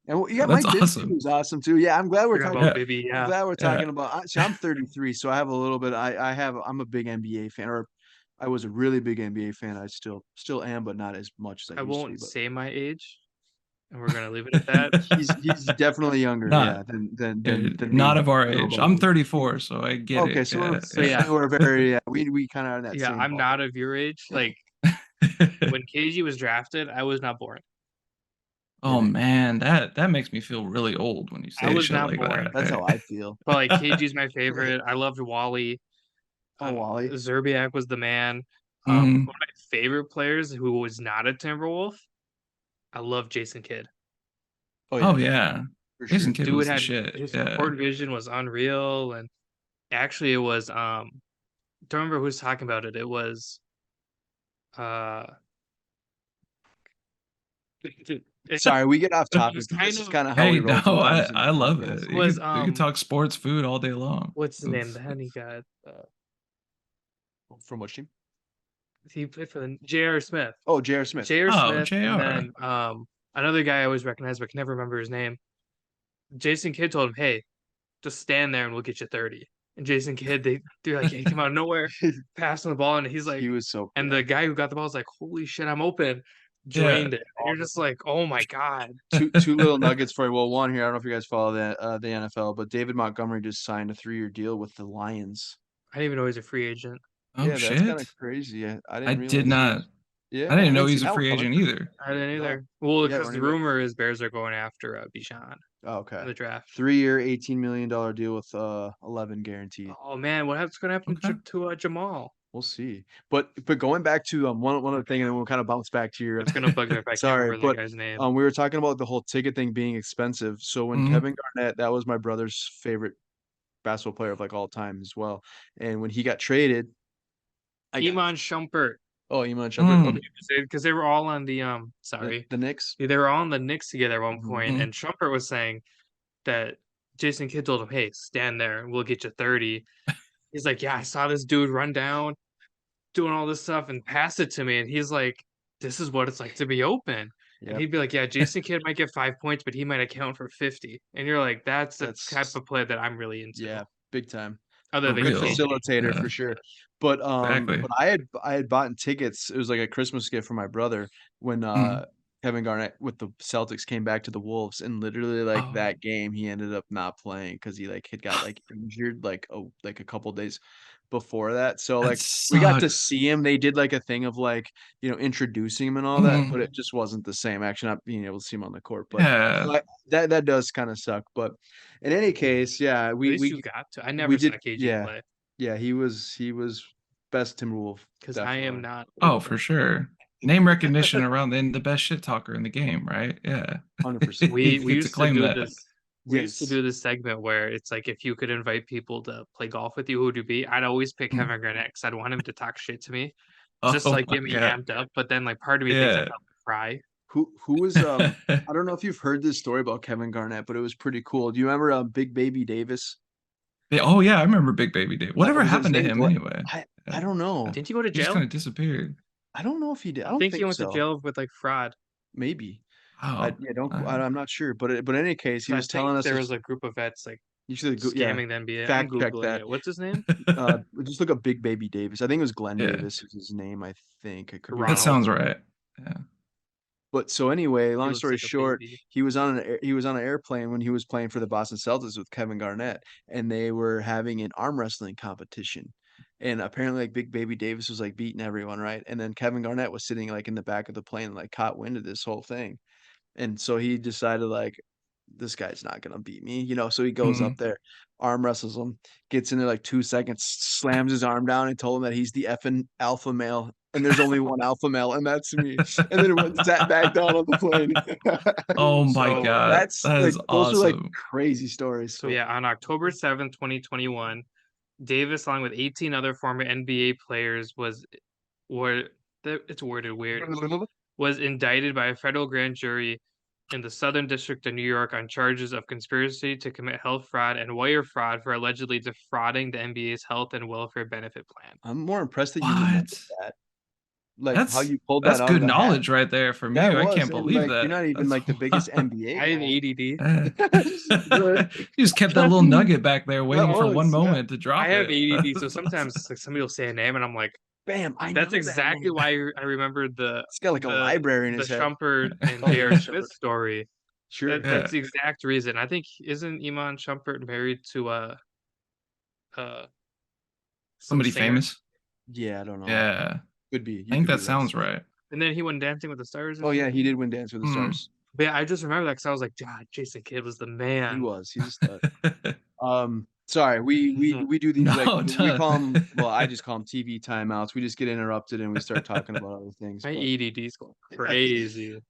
And you Yeah, got that's Mike Bibby, awesome. who's awesome too. Yeah, I'm glad we're forgot talking. about Yeah. Bibby. I'm Yeah, glad we're Yeah. talking about. See, I'm 33, so I have a little bit. I'm a big NBA fan, or I was a really big NBA fan. I still am, but not as much as I I used to be. won't But say my age, and we're gonna leave it at that. he's definitely younger, Not yeah, than not me. of our I don't know age. about I'm you. 34, so I get Okay, it. so Yeah. So yeah, we're very we kind of are in that yeah, same I'm ball. not of your age. Like Yeah. when KG was drafted, I was not born. Oh Yeah, man, that makes me feel really old when you I say was shit not like born. that's how that. I feel. But like KG's my favorite. I loved Wally. Oh, Wally. Zerbiak was the man. Mhm. One of my favorite players who was not a Timberwolf. I love Jason Kidd. Oh Oh yeah, yeah. for Jason sure. Kidd Dude was the had shit. his Yeah. court vision was unreal, and actually it was don't remember who's talking about it. It was uh Sorry, we get off it topic, was but kind this is of kind of how we Hey, no, roll sometimes in I the love podcast. it. it was You could talk sports food all day long. what's his name? It's The honey guy. From which team? He played for the J.R. Smith. Oh, J.R. Smith. J.R. oh, Smith, and JR. then another guy I always recognize but can never remember his name. Jason Kidd told him, "Hey, just stand there and we'll get you 30." And Jason Kidd, they're like, he came out of nowhere, passing the ball, and he's like, He was so and the guy who got the ball was like, "Holy shit, I'm open!" Yeah. Drained it. And you're just like, "Oh my god!" two little nuggets for you. Well, one here, I don't know if you guys follow the NFL, but David Montgomery just signed a 3-year deal with the Lions. I didn't even know he's a free agent. Oh Yeah, that's kind of shit. crazy. Yeah, I I didn't did realize he not. was. Yeah, I I didn't know didn't he see was a that one free coming. agent either. I didn't Yeah, either. Well, yeah, because the running back. rumor is Bears are going after Bijan Oh, in okay. the draft. 3-year, $18 million deal with 11 guaranteed. Oh man, what's going to happen Okay. to Jamal? We'll see. But going back to one other thing, and then we'll kind of bounce back to your. It's gonna bug me if I can't Sorry, remember that but guy's name. we were talking about the whole ticket thing being expensive. So when Mhm. Kevin Garnett, that was my brother's favorite basketball player of like all time as well. And when he got traded, I got Iman Shumpert. Iman Shumpert. Okay, Mm. Because they were all on the the, sorry. the Knicks. They were all on the Knicks together at one point, Mhm. and Shumpert was saying that Jason Kidd told him, "Hey, stand there and we'll get you 30." He's like, "Yeah, I saw this dude run down, doing all this stuff and pass it to me." And he's like, "This is what it's like to be open." And Yep, he'd be like, "Yeah, Jason Kidd might get 5 points, but he might account for 50." And you're like, "That's the type that's of play that I'm really into." yeah, big time. Other For than Good real. KG. facilitator Yeah. for sure. But Exactly. I had bought tickets. It was like a Christmas gift for my brother when Mhm. Kevin Garnett with the Celtics came back to the Wolves, and literally like Oh, that game he ended up not playing because he like had got like injured like a couple days before that. So that like we got to sucks. see him. They did like a thing of like, introducing him and all that, but Mhm. it just wasn't the same. Actually, not being able to see him on the court. But Yeah. so that does kind of suck. But in any case, yeah, At least you got to. I we never did saw KG yeah. play Yeah, he was best Timberwolf, because I am definitely. not Oh, old. for sure. Name recognition around the best shit talker in the game, right? Yeah. 100%. You We get to used to claim do that. this. We used to Yes. do this segment where it's like if you could invite people to play golf with you, who would you be? I'd always pick Mm. Kevin Garnett because I'd want him to talk shit to me, just to Oh like my get me God. amped up. But then like part of me thinks I'd Yeah. probably cry. Who was I don't know if you've heard this story about Kevin Garnett, but it was pretty cool. Do you remember Big Baby Davis? Oh yeah, I remember Big Baby Dave. Whatever Was his happened to name him anyway? I Yeah. don't know. Didn't he go to He just jail? kind of disappeared. I don't know if he did. I I don't think he think went to so. jail with like fraud. Maybe. Oh. Yeah, don't Uh, I'm not sure, but in any case, he Because I was telling think us there this. was a group of vets like You should go, yeah, scamming the NBA. I'm fact check googling that. it. What's his name? Just look up Big Baby Davis. I think it was Glenn yeah. Davis is his name, I think. I could be That wrong. Ronald. sounds right. Yeah. But so anyway, He long looks story like a short, baby. he was on an airplane when he was playing for the Boston Celtics with Kevin Garnett, and they were having an arm wrestling competition. And apparently, like Big Baby Davis was like beating everyone, right? And then Kevin Garnett was sitting like in the back of the plane, and, like caught wind of this whole thing. And so he decided like this guy's not gonna beat me, So he goes up Mhm. there, arm wrestles him, gets in there like 2 seconds, slams his arm down, and told him that he's the effing alpha male, and there's only one alpha male, and that's me. And then it went sat back down on the plane. Oh my So God. That's That like is those are like awesome. crazy stories. so yeah, on October 7th, 2021, Davis, along with 18 other former NBA players, it's worded weird, was indicted by a federal grand jury in the Southern District of New York on charges of conspiracy to commit health fraud and wire fraud for allegedly defrauding the NBA's health and welfare benefit plan. I'm more impressed that you remember What? that, like how That's you pulled that that's out of good the hat. knowledge right there from That you. I was, can't and believe like you're that. not even That's like the biggest NBA I have guy. ADD. Yeah. But You just kept that little nugget back there that waiting for one was, yeah. moment to I drop have it. ADD, so That's awesome. sometimes like somebody will say a name and I'm like, Bam! I know that's that exactly name. why I remembered It's got like a library in the his head. Shumpert and Oh yeah, J.R. sure. Smith story. Sure. That's Yeah. the exact reason. I think isn't Iman Shumpert married to uh some Somebody singer? famous? Yeah, I don't know. Yeah. Could be. I You think could be that right. sounds right. And then he went Dancing with the Stars or Oh yeah, he something. did win Dance with the Mm. Stars. But yeah, I just remember that because I was like, God, Jason Kidd was the He man. was. He's a stud. Sorry, we do these like No, we duh. call them. Well, I just call them TV timeouts. We just get interrupted and we start talking about other things. My But ADD's going crazy.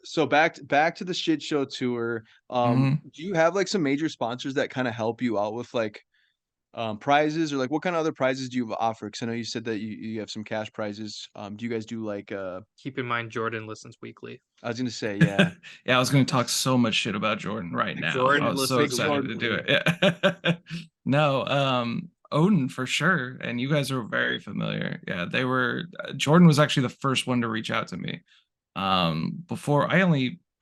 so back to the shit show tour. Mhm. Do you have like some major sponsors that kind of help you out with like prizes, or like what kind of other prizes do you offer? Because I know you said that you have some cash prizes. Do you guys do like Keep in mind, Jordan listens weekly. I was gonna say, yeah. Yeah, I was going to talk so much shit about Jordan right now. I Jordan was so listens Big excited Jordan to weekly. do fan. it. Yeah. No, Odin for sure. And you guys are very familiar. Yeah, Jordan was actually the first one to reach out to me. Before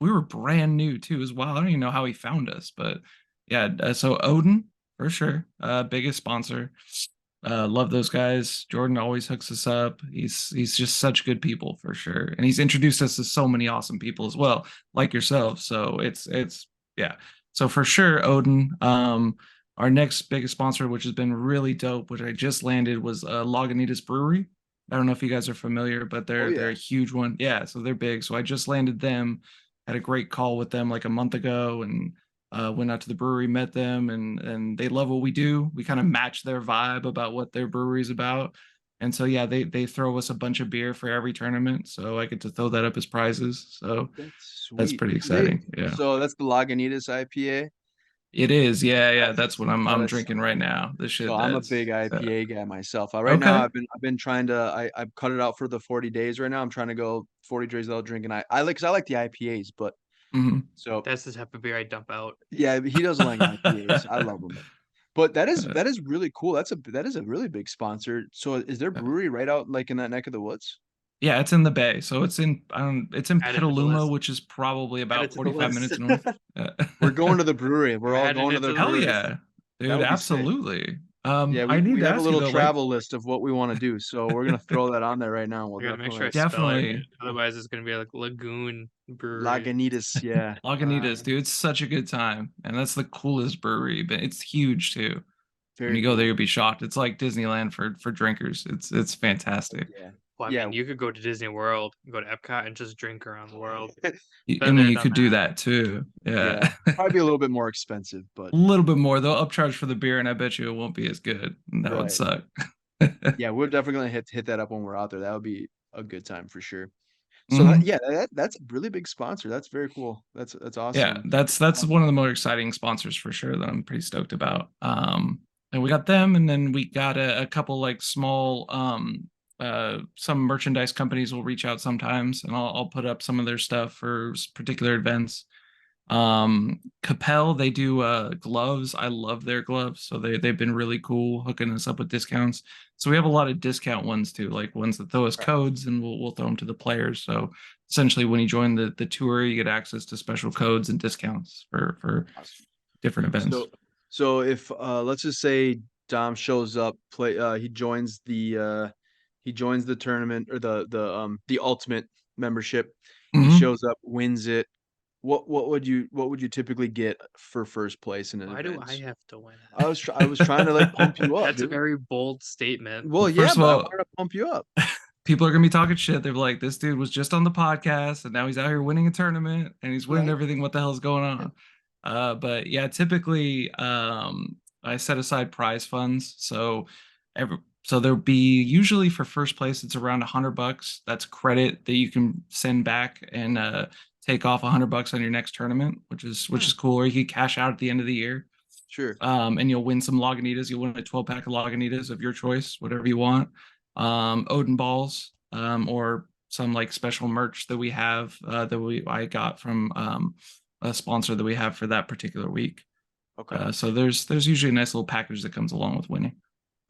we were brand new too as well. I don't even know how he found us, but yeah, so Odin for sure. Biggest sponsor. Love those guys. Jordan always hooks us up. He's just such good people for sure, and he's introduced us to so many awesome people as well, like yourself. So it's yeah. So for sure, Odin. Our next biggest sponsor, which has been really dope, which I just landed, was Lagunitas Brewery. I don't know if you guys are familiar, but Oh they're yeah. a huge one. Yeah, so they're big. So I just landed them. Had a great call with them like a month ago, and went out to the brewery, met them, and they love what we do. We kind of match their vibe about what their brewery's about. And so yeah, they throw us a bunch of beer for every tournament. So I get to throw that up as prizes. So That's that's sweet. pretty exciting. Yeah. So that's the Lagunitas IPA. It is. Yeah, yeah. That's That's what I'm that's drinking right now. This So shit I'm a big that's IPA guy myself. Right now okay. I've been trying to I've cut it out for the 40 days right now. I'm trying to go 40 days without drinking. I like, cause I like the IPAs, but Mhm. so That's the type of beer I dump out. yeah, he doesn't like IPAs. I love them. But that is really cool. That is a really big sponsor. So is their brewery right out like in that neck of the woods? Yeah, it's in the Bay. So it's in Add it to the Petaluma, list. which is probably Add about it to the 45 list. minutes north. Yeah. We're going to the brewery. We're all Adding going to it the to the Hell brewery. list. yeah. That Dude, would be sick. absolutely. Yeah, I need we to have a ask you little though, like, travel list of what we want to do, so we're gonna throw that on there right now. We'll I gotta make sure I definitely spell it right. definitely Otherwise, it's gonna be like Lagoon Brewery. Lagunitas. Yeah, Lagunitas, dude. It's such a good time, and that's the coolest brewery. But it's huge too. When very you go there, cool. you'll be shocked. It's like Disneyland for drinkers. It's fantastic. Yeah, Well, I yeah. mean, you could go to Disney World, go to Epcot, and just drink around the world. I Been mean, there, you done could do that. that too. Yeah. Yeah, probably be a little bit more expensive, but A little bit more. They'll upcharge for the beer, and I bet you it won't be as good. And that would right. suck. Yeah, we're definitely gonna hit that up when we're out there. That would be a good time for sure. So that, Hmm. yeah, that's a really big sponsor. That's very cool. That's Yeah, awesome. that's one of the more exciting sponsors for sure that I'm pretty stoked about. And we got them, and then we got a couple like small some merchandise companies will reach out sometimes, and I'll put up some of their stuff for particular events. Capel, they do gloves. I love their gloves, so they've been really cool hooking us up with discounts. So we have a lot of discount ones too, like ones that throw us Right. codes, and we'll throw them to the players. So essentially, when you join the tour, you get access to special codes and discounts for Awesome. different events. So if let's just say Dom shows up, he joins the tournament or the ultimate membership. He Mhm. shows up, wins it. What would you typically get for first place in an Why do event? I have to win I was trying to like pump you up, That's a dude. very bold statement. Well, yeah, First of but I all, wanted to pump you up. people are gonna be talking shit. They're like, this dude was just on the podcast and now he's out here winning a tournament and he's winning Right. everything. What the hell's going on? But yeah, typically I set aside prize funds. So there'll be usually for first place, it's around $100. That's credit that you can send back and take off $100 on your next tournament, which is cool. Or you can cash out at the end of the year. Sure. And you'll win some Lagunitas. You'll win a 12-pack of Lagunitas of your choice, whatever you want. Odin balls, or some like special merch that we have that I got from a sponsor that we have for that particular week. Okay. So there's usually a nice little package that comes along with winning.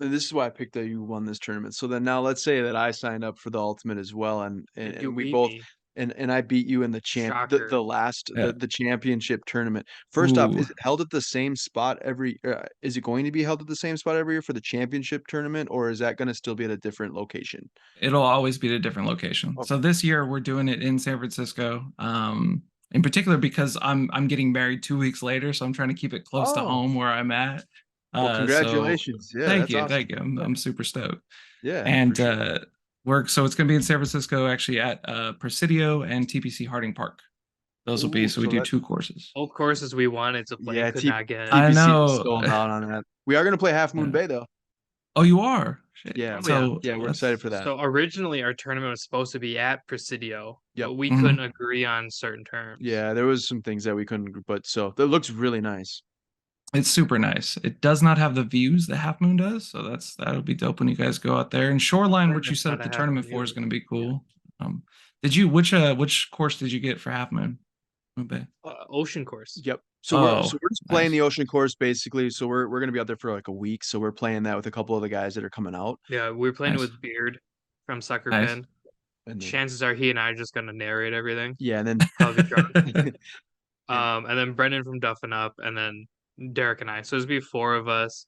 And this is why I picked that you won this tournament. So then now let's say that I signed up for the ultimate as well, And you we beat both me. and I beat you in the Shocker. Yeah. the championship tournament. First off, Ooh, is it held at the same spot every? Is it going to be held at the same spot every year for the championship tournament, or is that going to still be at a different location? it'll always be at a different location. So Okay. this year we're doing it in San Francisco. In particular because I'm getting married 2 weeks later, so I'm trying to keep it close to Oh, home where I'm at. well, So congratulations. Yeah, thank that's you, awesome. thank you. I'm super stoked. Yeah, for And sure. so it's going to be in San Francisco, actually at Presidio and TPC Harding Park. Those will be Ooh, so we so do that 2 courses. Both courses we wanted to play yeah, and could not get. I TPC is know. sold out on that. We are going to play Half Moon Yeah. Bay though. Oh, you are. Shit. Yeah, Oh yeah. So yeah, we're excited that's for that. So originally our tournament was supposed to be at Presidio, Yep. but we Mhm. couldn't agree on certain terms. Yeah, there was some things that we couldn't, but so that looks really nice. It's super nice. It does not have the views that Half Moon does, so that'll be dope when you guys go out there. And Shoreline, which you That's set not up a the half tournament for, is moon. going to be cool. Did you which course did you get for Half Moon? Moon Bay? Ocean course. Yep. Oh, So we're just playing nice. the ocean course basically. So we're gonna be out there for like a week. So we're playing that with a couple of the guys that are coming out. Yeah, we were playing it Nice. with Beard from Sucker Nice. Pin. And then Chances are he and I are just gonna narrate everything. yeah, and then Probably be drunk. and And then Brendan from Duffin Up, and then Derek and I. So it'd be four of us.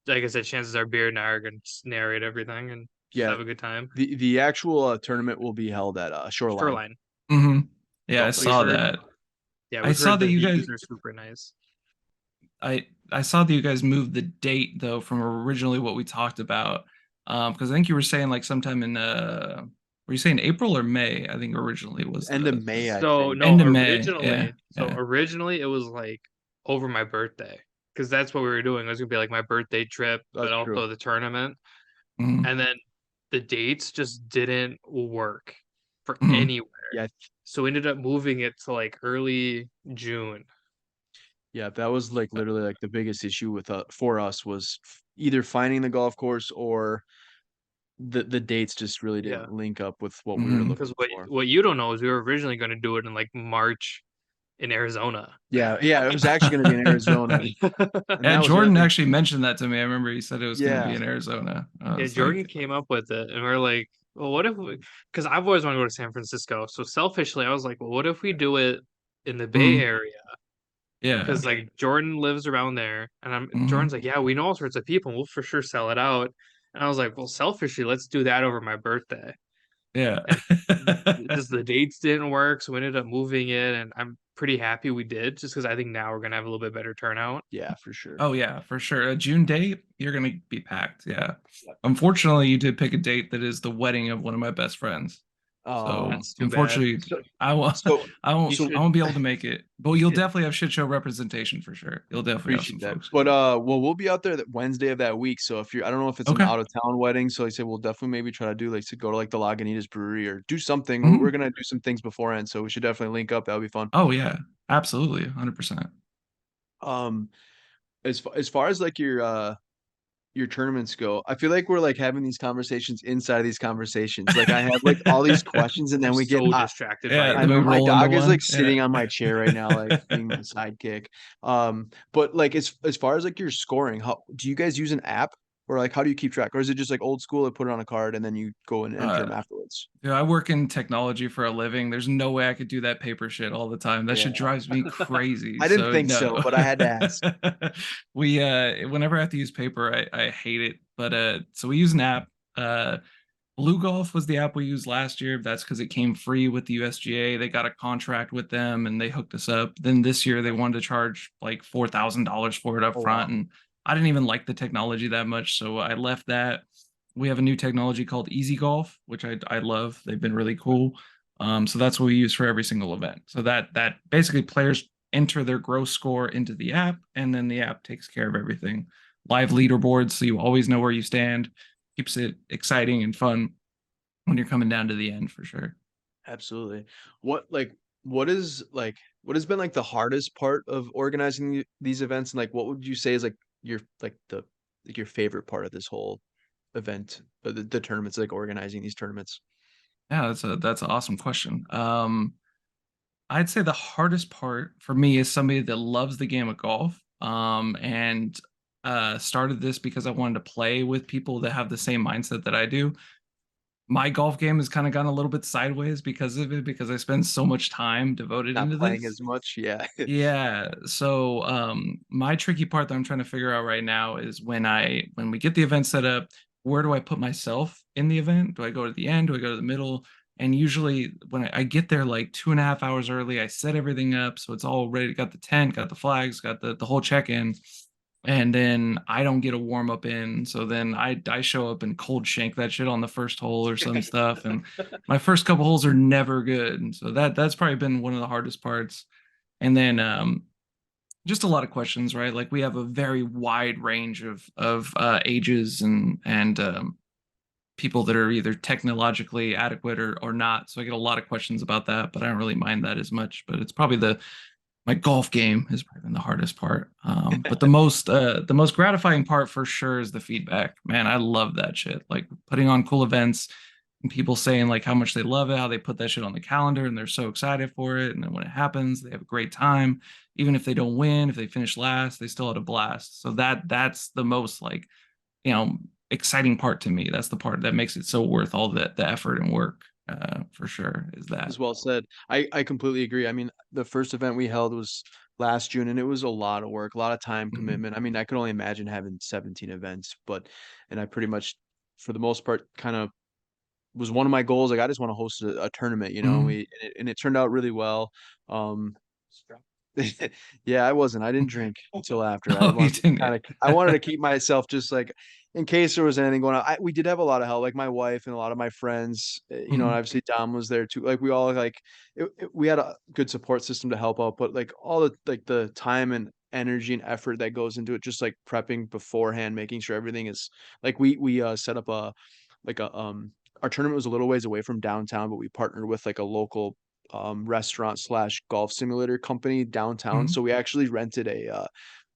Like I said, chances are Beard and I are gonna just narrate everything and just yeah, have a good time. the actual tournament will be held at Shoreline. Shoreline. Hmm. Yeah, I So saw heard- that. Yeah, I we've saw heard that the you guys. views are super nice. I saw that you guys moved the date though from originally what we talked about. Because I think you were saying like sometime in were you saying April or May? I think originally was End of May, I So think. no, end of May. originally, Yeah. originally it was like over my birthday because that's what we were doing. It was gonna be like my birthday trip, but That's also true. the tournament. Mhm. And then the dates just didn't work for Mhm. anywhere. Yeah, So we ended up moving it to like early June. yeah, that was like literally like the biggest issue with for us was either finding the golf course or the dates just really Yeah. didn't link up with what we were Mhm. Because looking for. what you don't know is we were originally going to do it in like March in Arizona. Yeah, it was actually going to be in Arizona. And Yeah, that was the other Jordan thing. actually mentioned that to me. I remember he said it was going to be Yeah. in Arizona. I Yeah, was Jordan like, came up with it, and we're like, well, what if we? Because I've always wanted to go to San Francisco. So selfishly, I was like, well, what if we do it in the Bay Mhm. Area? Yeah. because like Jordan lives around there, and Jordan's Mhm. like, yeah, we know all sorts of people, and we'll for sure sell it out. And I was like, well, selfishly, let's do that over my birthday. Yeah. And just the dates didn't work, so we ended up moving it, and I'm pretty happy we did, just because I think now we're gonna have a little bit better turnout. Yeah, for sure. Oh yeah, for sure. A June date, you're gonna be packed. Yeah. Yeah. Unfortunately, you did pick a date that is the wedding of one of my best friends. So That's too bad. unfortunately, so I won't. so You I should won't be able to make it. But you you'll should definitely have shit show representation for sure. You'll definitely have some appreciate that. folks. But well, we'll be out there that Wednesday of that week. So if you're, I don't know if it's an Okay. out of town wedding. So like I said, we'll definitely maybe try to do like to go to like the Lagunitas Brewery or do something. We're Mhm. gonna do some things beforehand, so we should definitely link up. That'll be fun. Oh yeah, absolutely, 100%. Um, as far as like your tournaments go, I feel like we're like having these conversations inside of these conversations. Like I have like all these questions, and I'm then we get so distracted by Yeah, I then we know you. my roll into dog is like one. Yeah. sitting on my chair right now, like being my sidekick. But like as far as like your scoring, how do you guys use an app or like how do you keep track? Or is it just like old school and put it on a card and then you go and enter Uh, them afterwards? I work in technology for a living. There's no way I could do that paper shit all the time. That shit Yeah. drives me crazy. I didn't So think no. so, but I had to ask. We whenever I have to use paper, I hate it. But so we use an app. Blue Golf was the app we used last year. That's because it came free with the USGA. They got a contract with them and they hooked us up. Then this year they wanted to charge like $4,000 for it up Oh front, wow. and I didn't even like the technology that much, so I left that. We have a new technology called Easy Golf, which I love. They've been really cool. So that's what we use for every single event. So that basically players enter their gross score into the app, and then the app takes care of everything. Live leaderboards, so you always know where you stand. Keeps it exciting and fun when you're coming down to the end for sure. Absolutely. What like what is like what has been like the hardest part of organizing these events, and like what would you say is your like the like your favorite part of this whole event, the tournaments, like organizing these tournaments? Yeah, that's an awesome question. I'd say the hardest part for me is somebody that loves the game of golf. And started this because I wanted to play with people that have the same mindset that I do. My golf game has kind of gone a little bit sideways because of it, because I spend so much time devoted Not into playing this. as much, yeah. Yeah. So my tricky part that I'm trying to figure out right now is when we get the event set up, where do I put myself in the event? Do I go to the end? Do I go to the middle? And usually when I get there like 2.5 hours early, I set everything up so it's all ready. Got the tent, got the flags, got the whole check-in. And then I don't get a warm up in. So then I show up and cold shank that shit on the first hole or some stuff. And my first couple holes are never good. And so that's probably been one of the hardest parts. And then just a lot of questions, right? Like we have a very wide range of ages and people that are either technologically adequate or not. So I get a lot of questions about that, but I don't really mind that as much. But it's probably my golf game has probably been the hardest part. But the most gratifying part for sure is the feedback. Man, I love that shit. Like putting on cool events and people saying like how much they love it, how they put that shit on the calendar and they're so excited for it. And then when it happens, they have a great time. Even if they don't win, if they finish last, they still had a blast. So that's the most like, you know, exciting part to me. That's the part that makes it so worth all the effort and work, for sure, is that. As well said. I completely agree. I mean, the first event we held was last June, and it was a lot of work, a lot of time Mhm. commitment. I mean, I could only imagine having 17 events, but and I pretty much, for the most part, kind of was one of my goals. Like, I just want to host a tournament, you know, and Mhm. it turned out really well. Um, yeah, I wasn't. I didn't drink until after. I Oh, you wanted to didn't. kind of, I wanted to keep myself just like in case there was anything going on. We did have a lot of help, like my wife and a lot of my friends, you know, and Mhm. obviously Dom was there too. Like we all like, we had a good support system to help out, but like all the like the time and energy and effort that goes into it, just like prepping beforehand, making sure everything is like we set up a like a our tournament was a little ways away from downtown, but we partnered with like a local restaurant slash golf simulator company downtown. Mhm. So we actually rented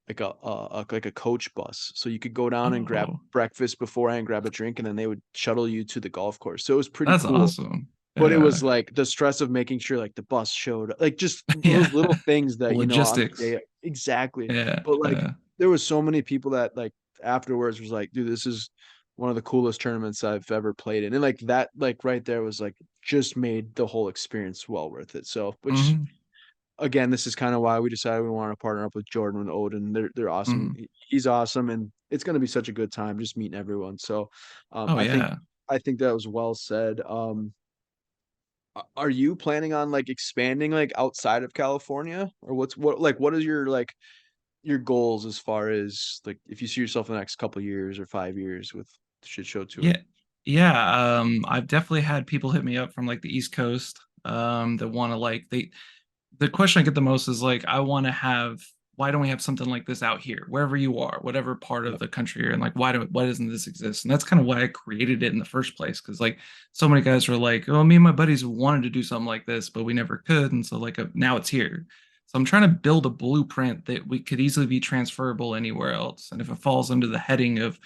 like a coach bus, so you could go down and grab Oh, breakfast beforehand, grab a drink, and then they would shuttle you to the golf course. So it was pretty that's cool. awesome. But it Yeah. was like the stress of making sure like the bus showed, like just Yeah. those little things that you know on the Logistics. day exactly. Yeah. But like Yeah. there was so many people that like afterwards was like, dude, this is one of the coolest tournaments I've ever played in. And like that, like right there was like just made the whole experience well worth it. So which Mhm. again, this is kind of why we decided we want to partner up with Jordan and Odin. They're awesome. Mhm. He's awesome, and it's going to be such a good time just meeting everyone. So, Oh yeah. I think that was well said. Are you planning on like expanding like outside of California, or what is your like your goals as far as like if you see yourself in the next couple years or 5 years with the Shit Show Yeah. Tour? Yeah. I've definitely had people hit me up from like the East Coast, that want to like the question I get the most is like, I want to have, why don't we have something like this out here, wherever you are, whatever part of Yep. the country you're in, like, why doesn't this exist? And that's kind of why I created it in the first place. Cause like so many guys were like, oh, me and my buddies wanted to do something like this, but we never could. And so like now it's here. So I'm trying to build a blueprint that we could easily be transferable anywhere else. And if it falls under the heading of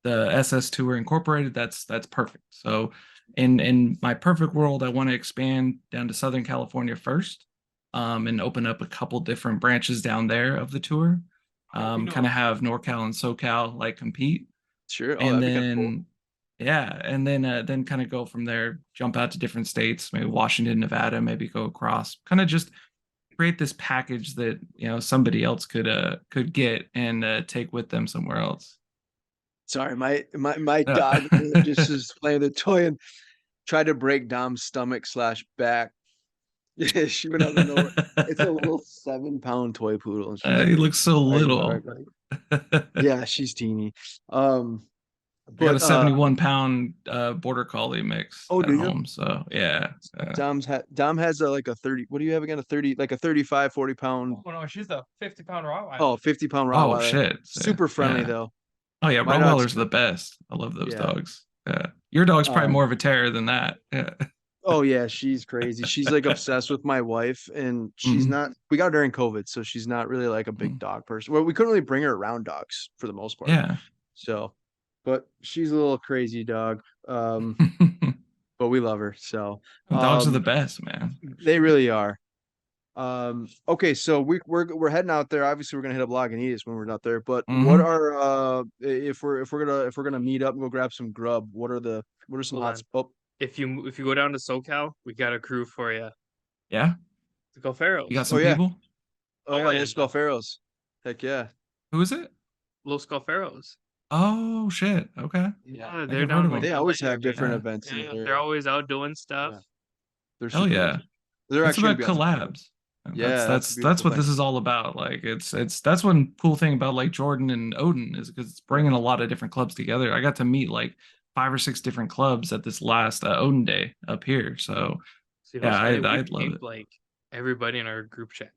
the SS Tour Incorporated, that's perfect. So in my perfect world, I want to expand down to Southern California first, and open up a couple different branches down there of the tour. Kind of have NorCal and SoCal like compete, Sure. Oh, and that'd be kind of cool. then yeah, and then kind of go from there, jump out to different states, maybe Washington, Nevada, maybe go across, kind of just create this package that somebody else could get and take with them somewhere else. Sorry, my Yeah. dog just is playing the toy and tried to break Dom's stomach slash back. Yeah, she went out of nowhere. It's a little 7 pound toy poodle, and she's He like looks so fighting hard. little. Like, I yeah, she's teeny. Um, got a but 71-pound border collie mix oh, at do you? home. So yeah. Dom has a like a 30. What do you have again? A 30, like a 35, 40 pound. Oh no, she's a 50-pound Rottweiler. Oh, 50 pound Oh Rottweiler. shit. So, Super friendly yeah. though. Oh yeah, My dog's Rottweilers are the best. I love those yeah. dogs. Yeah. Your dog's probably Um, more of a terror than that. Yeah. oh yeah, she's crazy. She's like obsessed with my wife, and she's Mhm. not. We got her during COVID, so she's not really like a big Mhm. dog person. Well, we couldn't really bring her around dogs for the most part. Yeah. So, but she's a little crazy dog. But we love her. So, Dogs are the um, best, man. they really are. Okay, so we're heading out there. Obviously, we're gonna hit up Lagunitas when we're out there. But what Hmm. are if we're gonna meet up and go grab some grub? What are some Hold hot? on. Oh, If you go down to SoCal, we got a crew for you. Yeah. To go You got Pharaohs. oh some yeah, people? oh yeah, Los Scalferos. Heck yeah. Who is it? Los Pharaohs. Oh shit. Okay. Yeah, I think they're I've heard down of like They them. the always Lake have area. different Yeah. events in the They're area. always out doing stuff. Yeah, they're Hell super yeah. legit. They're It's actually gonna about be on Saturday. collabs. And Yeah, that's a that's beautiful what thing. this is all about. Like it's that's one cool thing about like Jordan and Odin is because it's Yeah. bringing a lot of different clubs together. I got to meet like 5 or 6 different clubs at this last Odin day up here. So See, yeah, what's funny? We I'd love pinged it. like everybody in our group chat.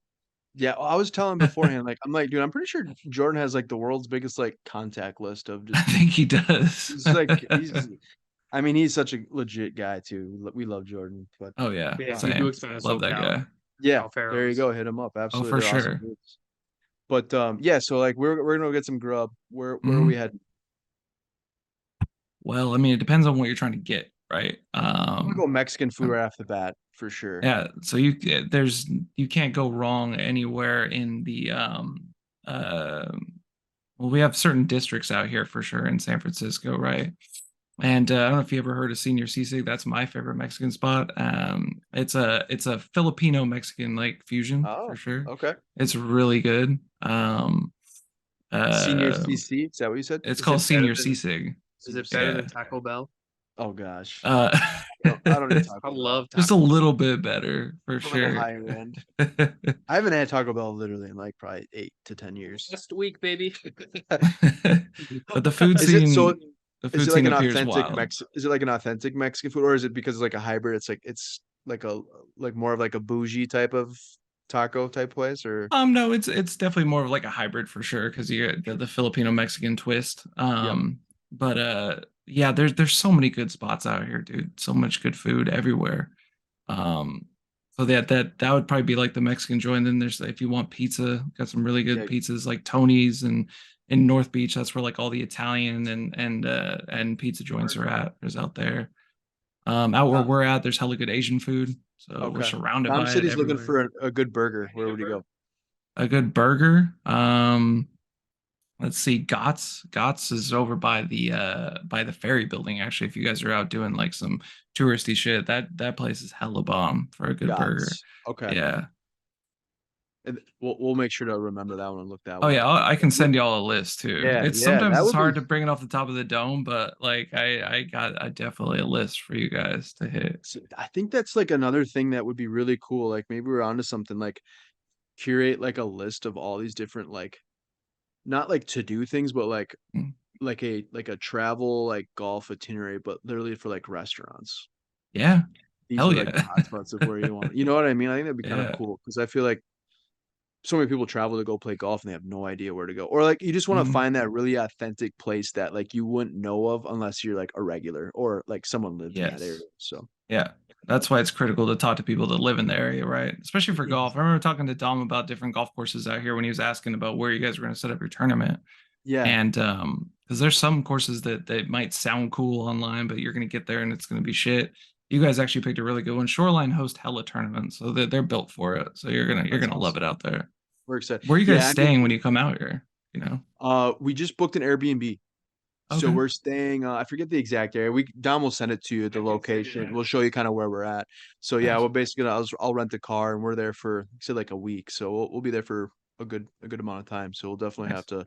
Yeah, well, I was telling beforehand, like I'm like, dude, I'm pretty sure Jordan has like the world's biggest like contact list of I just think he does. he's like he's I mean he's such a legit guy too. We love Jordan, but Oh yeah, But yeah, if you do same. expand to Love that SoCal, guy. yeah, Cal there you Pharaohs. go, hit him up. Oh, Absolutely, for they're awesome sure. dudes. But yeah, so like we're gonna go get some grub. Where are we Mhm. heading? Well, I mean, it depends on what you're trying to get, right? I'm gonna go Mexican food right off the bat for sure. Yeah, so you can't go wrong anywhere in the uh well, we have certain districts out here for sure in San Francisco, right? And I don't know if you ever heard of Senior Sisig. That's my favorite Mexican spot. It's a Filipino Mexican like fusion for Oh, sure. okay. It's really good. Senior Uh, CC, is that what you said? it's Is called it better Senior than Sisig. is Senior it better CC. Yeah. than Taco Bell? Oh gosh, Uh, I don't eat I Taco Bell. love just a Taco Bell. little bit better for A little sure. higher end. I haven't had Taco Bell literally in like probably 8 to 10 years. Last week, baby. But the food Is it so? scene, the Is food it like scene an up here is authentic wild. Is it like an authentic Mexican food, or is it because it's like a hybrid? It's like a like more of like a bougie type of taco type place, or No, it's definitely more of like a hybrid for sure because you get the Filipino Mexican twist. yep. But yeah, there's so many good spots out here, dude. So much good food everywhere. Um, so that would probably be like the Mexican joint. And then there's if you want pizza, got some really good Yeah, pizzas like Tony's and in North Beach. That's where like all the Italian and pizza joints are at. There's out there. Out where uh, we're at, there's hella good Asian food. So we're okay. surrounded Dom by said it he's looking everywhere. for a good burger. Where would he go? A good burger. Let's see. Gots is over by the ferry building. Actually, if you guys are out doing like some touristy shit, that place is hella bomb for a good burger. Gots. Okay. Yeah. And we'll make sure to remember that one and look that Oh one yeah, up. I can send y'all a list too. Yeah, It's yeah, sometimes that it's would hard be. to bring it off the top of the dome, but like I definitely a list for you guys to hit. I think that's like another thing that would be really cool. Like maybe we're onto something. Like curate like a list of all these different like not like to do things, but Mm. like a travel like golf itinerary, but literally for like restaurants. Yeah, These hell are like the yeah, hotspots of where you want. You know what I mean? I think that'd be kind of yeah. cool because I feel like so many people travel to go play golf and they have no idea where to go. Or like you just want to Mhm. find that really authentic place that like you wouldn't know of unless you're like a regular or like someone lived in that area. Yes. So Yeah. That's why it's critical to talk to people that live in the area, right? Especially for golf. I remember talking to Dom about different golf courses out here when he was asking about where you guys were going to set up your tournament. yeah, And because there's some courses that might sound cool online, but you're going to get there and it's going to be shit. You guys actually picked a really good one. Shoreline host hella tournaments, so they're built for it. So you're that's gonna love it awesome. out there. We're excited. Where are you guys Yeah, I mean, staying when you come out here? You know? we just booked an Airbnb. So Okay. we're staying, I forget the exact area. Dom will send it to you, the location. We'll show you kind of where we're at. So yeah, Nice. we're basically I'll rent a car and we're there for say like a week. So we'll be there for a good amount of time. So we'll definitely have Nice. to, like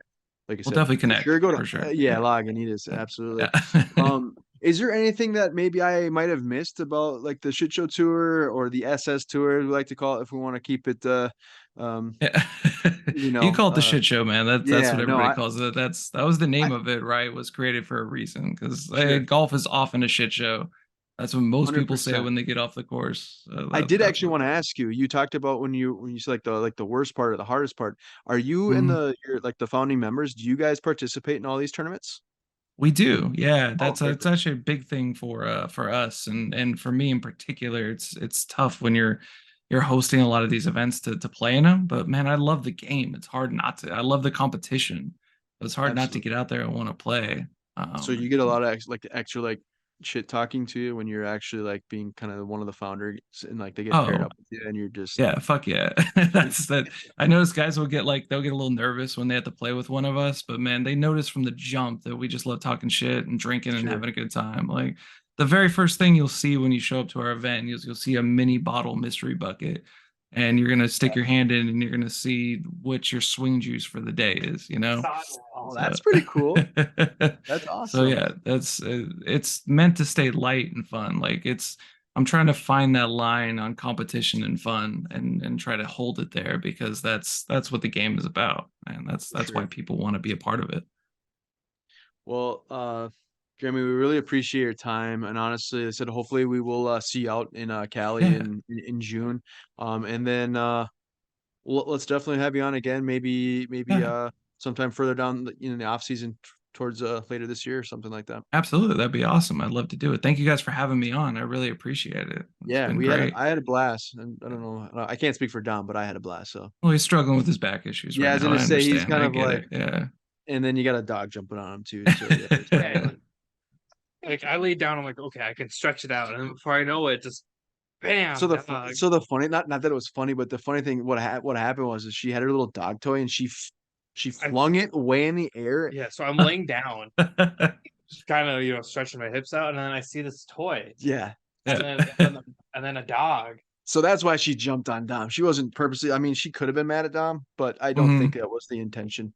I We'll said, definitely for connect sure go to for sure. yeah, Yeah. Lagunitas, absolutely. Yeah. Is there anything that maybe I might have missed about like the shit show tour or the SS tour, we like to call it if we want to keep it um, Yeah. you You know, call it the shit show, man. That's what yeah, no, everybody calls it. That was the I name of it, right? It was created for a reason because sure. golf is often a shit show. That's what most people say 100%. when they get off the course. So I did that's actually what. want to ask you. You talked about when you said like the worst part or the hardest part. Are you in Mhm. the you're like the founding members? Do you guys participate in all these tournaments? We do, yeah. Oh, It's perfect. actually a big thing for us and for me in particular. It's tough when you're hosting a lot of these events to play in them. But man, I love the game. It's hard not to. I love the competition. It's hard not to Absolutely. get out there and want to play. So you get a lot of like extra like shit talking to you when you're actually like being kind of one of the founders and like they get paired Oh up with you and you're just yeah, fuck yeah. That's that. I notice guys will get like they'll get a little nervous when they have to play with one of us, but man, they notice from the jump that we just love talking shit and drinking and sure. having a good time. Like the very first thing you'll see when you show up to our event, you'll see a mini bottle mystery bucket, and you're gonna stick your hand in and you're gonna see what your swing juice for the day is. You know, Oh, so that's pretty cool. That's so awesome. yeah, that's it's meant to stay light and fun. Like it's I'm trying to find that line on competition and fun and try to hold it there because that's what the game is about. And For that's why sure. people want to be a part of it. Well, Jeremy, we really appreciate your time. And honestly, I said hopefully we will see you out in Cali Yeah. in June. And then let's definitely have you on again. Maybe Yeah. sometime further down in the off season towards later this year or something like that. Absolutely. That'd be awesome. I'd love to do it. Thank you guys for having me on. I really appreciate it. It's Yeah, been great. I had a blast, and I Yeah. don't know, I can't speak for Dom, but I had a blast. So Well, he's struggling with his back issues yeah, right I was now. gonna I say he's understand. kind I of get like, it. Yeah. and then you got a dog jumping on him too. So yeah, there's that. Yeah, like I laid down, I'm like, okay, I can stretch it out, and before I know it, just bam, dog. So the funny not that it was funny, but the funny thing what happened was is she had her little dog toy and she I flung it way in the air. Yeah, so I'm laying down, just kind of stretching my hips out, and then I see this toy, Yeah. and Yeah. then a dog. So that's why she jumped on Dom. She wasn't purposely. I mean, she could have been mad at Dom, but I don't think Mhm. that was the intention.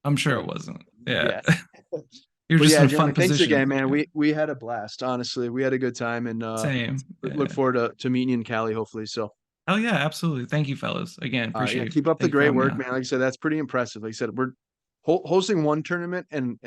I'm sure But it wasn't. Yeah. yeah. You're But just in yeah, a Jeremy, fun thanks position. again, man. Yeah. We had a blast. Honestly, we had a good time, and Same. look Yeah. forward to meeting you in Cali, hopefully. So, Oh yeah, absolutely. Thank you, fellas. Again, yeah, appreciate keep up the thank you for great having me work, on. man. Like I said, that's pretty impressive. Like I said, we're hosting one tournament and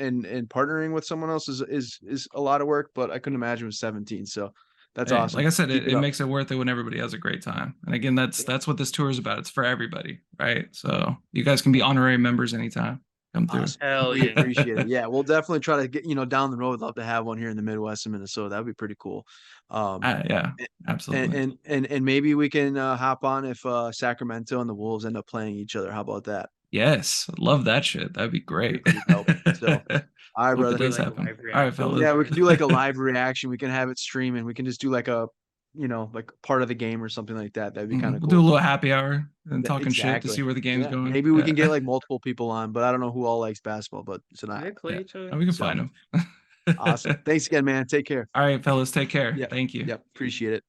partnering with someone else is a lot of work, but I couldn't imagine with 17. So, that's Hey, like awesome. I said, Keep it it up. makes it worth it when everybody has a great time. And again, that's what this tour is about. It's for everybody, right? So you guys can be honorary members anytime. Come through. Awesome. Hell We yeah. appreciate it. Yeah, we'll definitely try to get, down the road. Love to have one here in the Midwest of Minnesota. That would be pretty cool. Yeah, A- absolutely. and maybe we can hop on if Sacramento and the Wolves end up playing each other. How about that? Yes, love that shit. That'd be That'd be great. pretty dope. So, all right, Hope it brother. Do does like a happen. live All right, reaction. fellas. Yeah, we can do like a live reaction. We can have it streaming. We can just do like a, like part of the game or something like that. That'd be kind of We'll do a cool. little happy hour and talking shit to Exactly. see where the game's Yeah. going. Maybe we Yeah. can get like multiple people on, but I don't know who all likes basketball, but tonight. They Yeah. play each Oh, other. we can So find them. awesome. Thanks again, man. Take care. All right, fellas, take care. Yep. Thank you. Yep. Appreciate it.